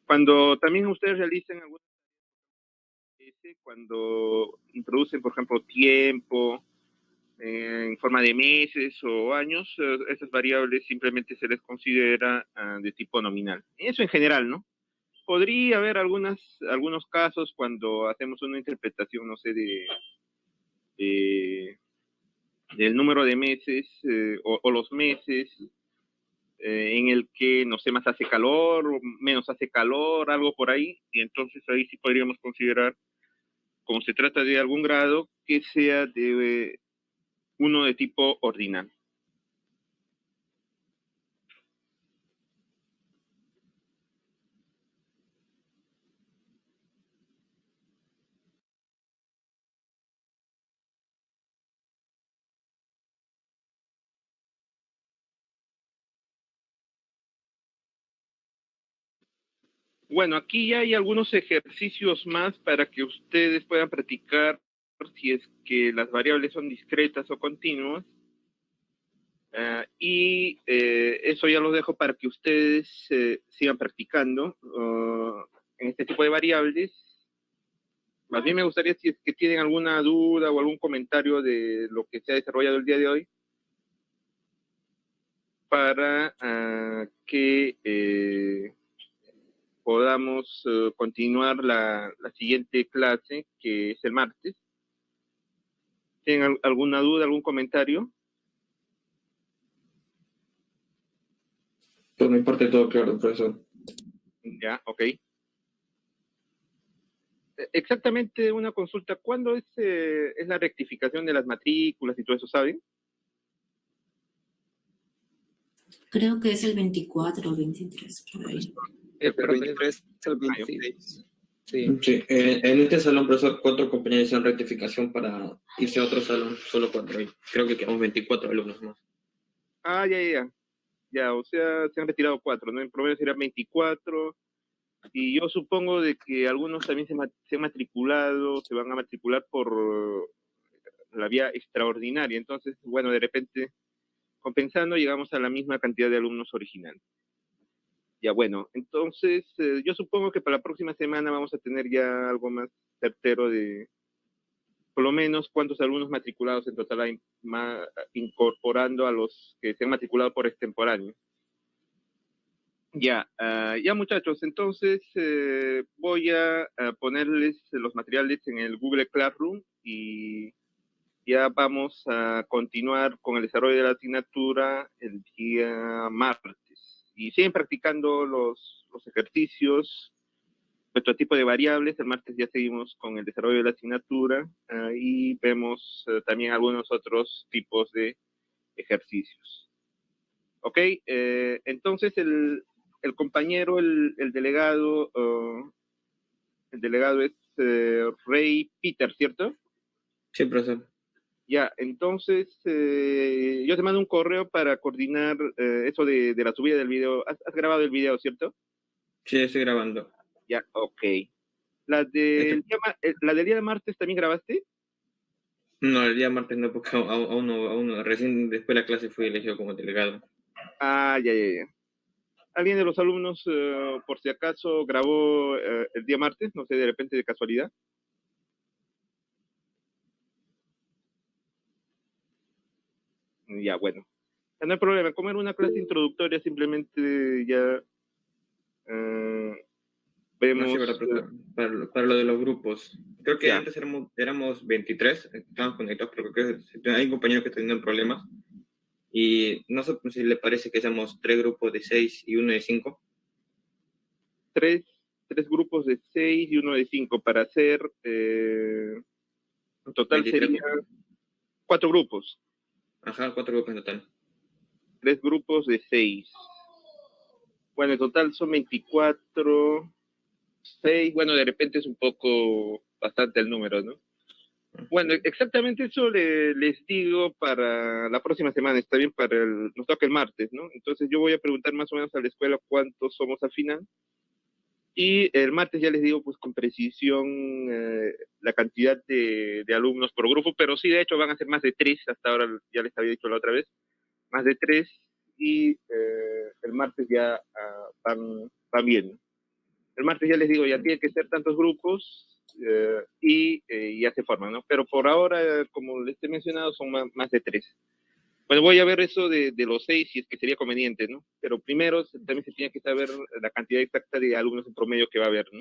Cuando también ustedes realicen alguna cuando introducen, por ejemplo, tiempo en forma de meses o años, esas variables simplemente se les considera de tipo nominal. Eso en general, ¿no? Podría haber algunos casos cuando hacemos una interpretación, no sé, del número de meses o los meses en el que, no sé, más hace calor o menos hace calor, algo por ahí, y entonces ahí sí podríamos considerar, como se trata de algún grado, que sea de uno de tipo ordinal. Bueno, aquí ya hay algunos ejercicios más para que ustedes puedan practicar si es que las variables son discretas o continuas. Y eso ya lo dejo para que ustedes sigan practicando en este tipo de variables. Más bien me gustaría, si es que tienen alguna duda o algún comentario de lo que se ha desarrollado el día de hoy, para que podamos continuar la siguiente clase, que es el martes. ¿Tienen alguna duda, algún comentario? Por mi parte todo claro, profesor. Ya, ok. Exactamente una consulta. ¿Cuándo es la rectificación de las matrículas y todo eso, saben? Creo que es el 24 o 23, por ahí. El 23 al 26. Sí. Sí, en este salón, profesor, 4 compañeros hicieron rectificación para irse a otro salón, solo 4. Creo que quedamos 24 alumnos más. Ah, ya. Ya, o sea, se han retirado 4, ¿no? En promedio serían 24. Y yo supongo de que algunos también se han matriculado, se van a matricular por la vía extraordinaria. Entonces, bueno, de repente, compensando, llegamos a la misma cantidad de alumnos originales. Ya, bueno, entonces yo supongo que para la próxima semana vamos a tener ya algo más certero de, por lo menos, cuántos alumnos matriculados en total hay, incorporando a los que se han matriculado por extemporáneo. Ya, ya muchachos, entonces voy a ponerles los materiales en el Google Classroom y ya vamos a continuar con el desarrollo de la asignatura el día martes. Y siguen practicando los ejercicios, nuestro tipo de variables. El martes ya seguimos con el desarrollo de la asignatura y vemos también algunos otros tipos de ejercicios. Ok, entonces el compañero, el delegado es Ray Peter, ¿cierto? Sí, profesor. Ya, entonces yo te mando un correo para coordinar eso de la subida del video. ¿Has grabado el video, cierto? Sí, estoy grabando. Ya, ok. ¿La del día de martes también grabaste? No, el día martes no, porque aún no, recién después de la clase fui elegido como delegado. Ah, ya. ¿Alguien de los alumnos, por si acaso, grabó el día martes? No sé, de repente de casualidad. Ya, bueno. Ya no hay problema. Como era una clase introductoria, simplemente ya vemos... No, sí, verdad, profesor. Para lo de los grupos. Creo que ya. antes éramos 23, estábamos conectados, pero creo que hay compañeros que tenían problemas. Y no sé si le parece que seamos 3 grupos de 6 y uno de 5. Tres grupos de 6 y uno de 5 para hacer En total 23 serían 4 grupos. Ajá, 4 grupos en total. 3 grupos de 6. Bueno, en total son 24, 6. Bueno, de repente es un poco bastante el número, ¿no? Bueno, exactamente eso les digo para la próxima semana, está bien, nos toca el martes, ¿no? Entonces yo voy a preguntar más o menos a la escuela cuántos somos al final. Y el martes ya les digo, pues con precisión, la cantidad de alumnos por grupo, pero sí, de hecho, van a ser más de 3, hasta ahora ya les había dicho la otra vez, más de 3, y el martes ya van bien, ¿no? El martes ya les digo, ya tiene que ser tantos grupos y ya se forman, ¿no? Pero por ahora, como les he mencionado, son más de 3. Bueno, voy a ver eso de los 6, si es que sería conveniente, ¿no? Pero primero también se tiene que saber la cantidad exacta de alumnos en promedio que va a haber, ¿no?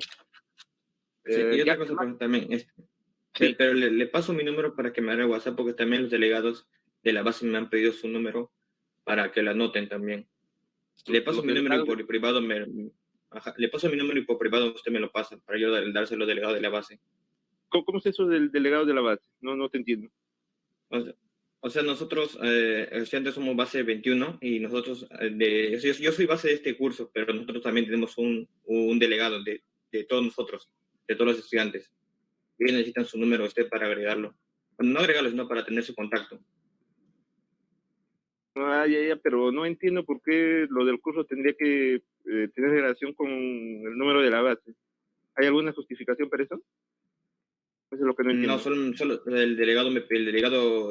Sí, y otra cosa pues, también, sí. pero le paso mi número para que me haga WhatsApp, porque también los delegados de la base me han pedido su número para que lo anoten también. Le paso mi número y por privado le paso mi número y por privado usted me lo pasa para yo dárselo al delegado de la base. ¿Cómo es eso del delegado de la base? No te entiendo. O sea, nosotros estudiantes somos base 21 y nosotros, yo soy base de este curso, pero nosotros también tenemos un delegado de todos nosotros, de todos los estudiantes. Y ellos necesitan su número para agregarlo. Bueno, no agregarlo, sino para tener su contacto. Ya, pero no entiendo por qué lo del curso tendría que tener relación con el número de la base. ¿Hay alguna justificación para eso? Eso es lo que no entiendo. No, solo el delegado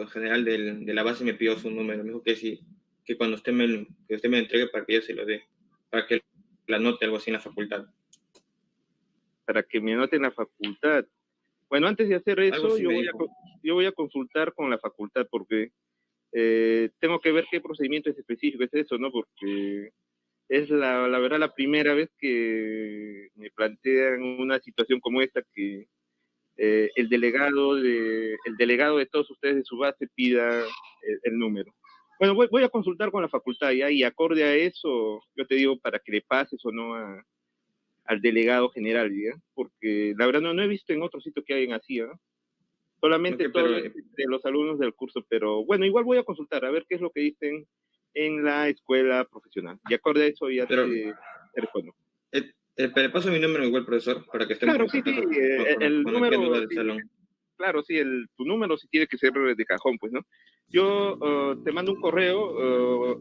general de la base me pidió su número. Me dijo que cuando usted me lo entregue para que yo se lo dé, para que la anote algo así en la facultad. Para que me anote en la facultad. Bueno, antes de hacer eso, yo voy a consultar con la facultad porque tengo que ver qué procedimiento es específico es eso, ¿no? Porque es la verdad la primera vez que me plantean una situación como esta, que el delegado de todos ustedes de su base pida el número. Bueno, voy a consultar con la facultad ya, y acorde a eso, yo te digo para que le pases o no al delegado general, ¿ya? Porque la verdad no he visto en otro sitio que hayan así, ¿no? Solamente de los alumnos del curso, pero bueno, igual voy a consultar a ver qué es lo que dicen en la escuela profesional. Y acorde a eso ya te respondo. Pero le paso mi número igual, profesor, para que estemos en contacto con el número del salón. Claro, sí, tu número sí tiene que ser de cajón, pues, ¿no? Yo te mando un correo,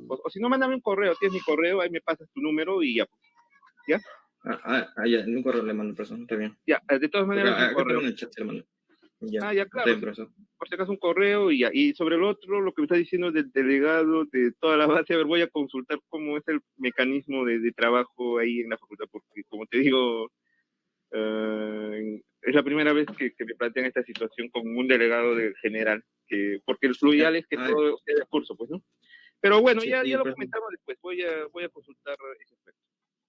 o si no, mándame un correo, tienes mi correo, ahí me pasas tu número y ya, pues. ¿Ya? Ya, en un correo le mando, profesor, está bien. Ya, de todas maneras, un correo. En el chat se lo mando. Ya, claro. profesor. Por si acaso un correo y ya. Y sobre el otro, lo que me está diciendo del delegado de toda la base, a ver, voy a consultar cómo es el mecanismo de trabajo ahí en la facultad, porque como te digo, es la primera vez que me plantean esta situación con un delegado general, porque lo ideal es que todo sea de curso, pues, ¿no? Pero bueno, ya lo comentamos después, voy a consultar ese aspecto.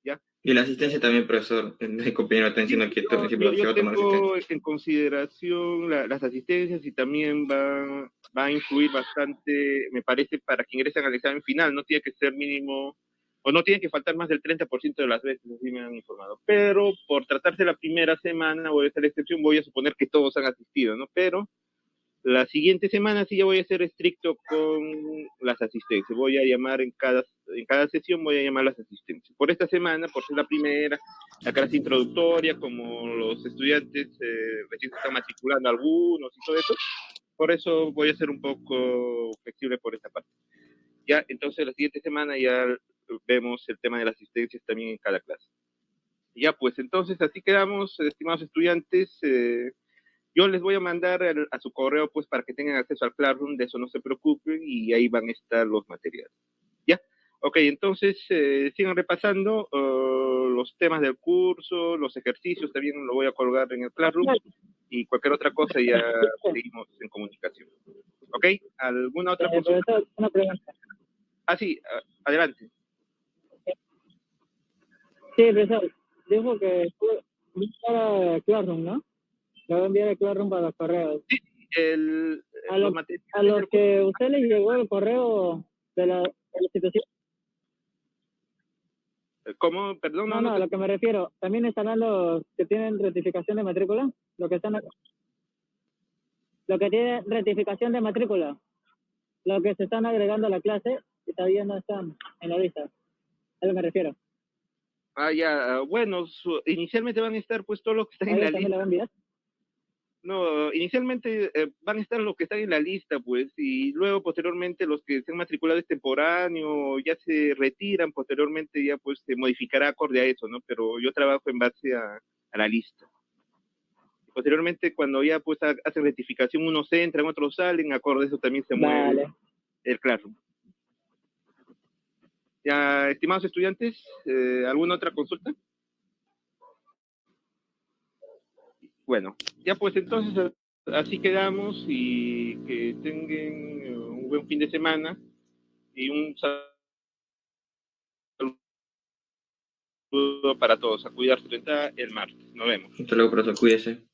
¿Ya? Y la asistencia también, profesor. El compañero está diciendo que esto yo tengo en consideración las asistencias y también va a influir bastante, me parece, para que ingresen al examen final. No tiene que ser mínimo, o no tiene que faltar más del 30% de las veces, así me han informado. Pero por tratarse la primera semana, voy a hacer la excepción, voy a suponer que todos han asistido, ¿no? Pero la siguiente semana sí ya voy a ser estricto con las asistencias. Voy a llamar en cada sesión, voy a llamar las asistencias. Por esta semana, por ser la primera, la clase introductoria, como los estudiantes recién se están matriculando algunos y todo eso, por eso voy a ser un poco flexible por esta parte. Ya, entonces la siguiente semana ya vemos el tema de las asistencias también en cada clase. Ya, pues entonces así quedamos, estimados estudiantes. Yo les voy a mandar a su correo, pues, para que tengan acceso al Classroom, de eso no se preocupen, y ahí van a estar los materiales. ¿Ya? Ok, entonces, sigan repasando los temas del curso, los ejercicios, también lo voy a colgar en el Classroom, y cualquier otra cosa ya seguimos en comunicación. ¿Ok? ¿Alguna otra consulta? Una pregunta. Sí, adelante. Sí, profesor, dijo que para Classroom, ¿no? Le voy a enviar el Classroom para los correos. Sí, a los que usted les llegó el correo de la institución. ¿Cómo? Perdón. No, a lo que me refiero. ¿También estarán los que tienen rectificación de matrícula? ¿Los que están acá? Lo que tiene rectificación de matrícula. Lo que se están agregando a la clase y todavía no están en la lista. A lo que me refiero. Ya, bueno, inicialmente van a estar pues todos los que están en la ¿También la lista. va a enviar? No, inicialmente van a estar los que están en la lista, pues, y luego posteriormente los que se han matriculado extemporáneo ya se retiran, posteriormente ya pues se modificará acorde a eso, ¿no? Pero yo trabajo en base a la lista. Posteriormente, cuando ya pues hacen rectificación, unos entran, otros salen, acorde a eso también se mueve el Classroom. Ya, estimados estudiantes, ¿alguna otra consulta? Bueno, ya pues entonces así quedamos y que tengan un buen fin de semana y un saludo para todos. A cuidarse el martes. Nos vemos. Hasta luego, profesor. Cuídese.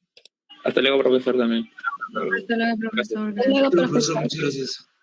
Hasta luego, profesor, también. Hasta luego, profesor. Hasta luego, Profesor, muchas gracias.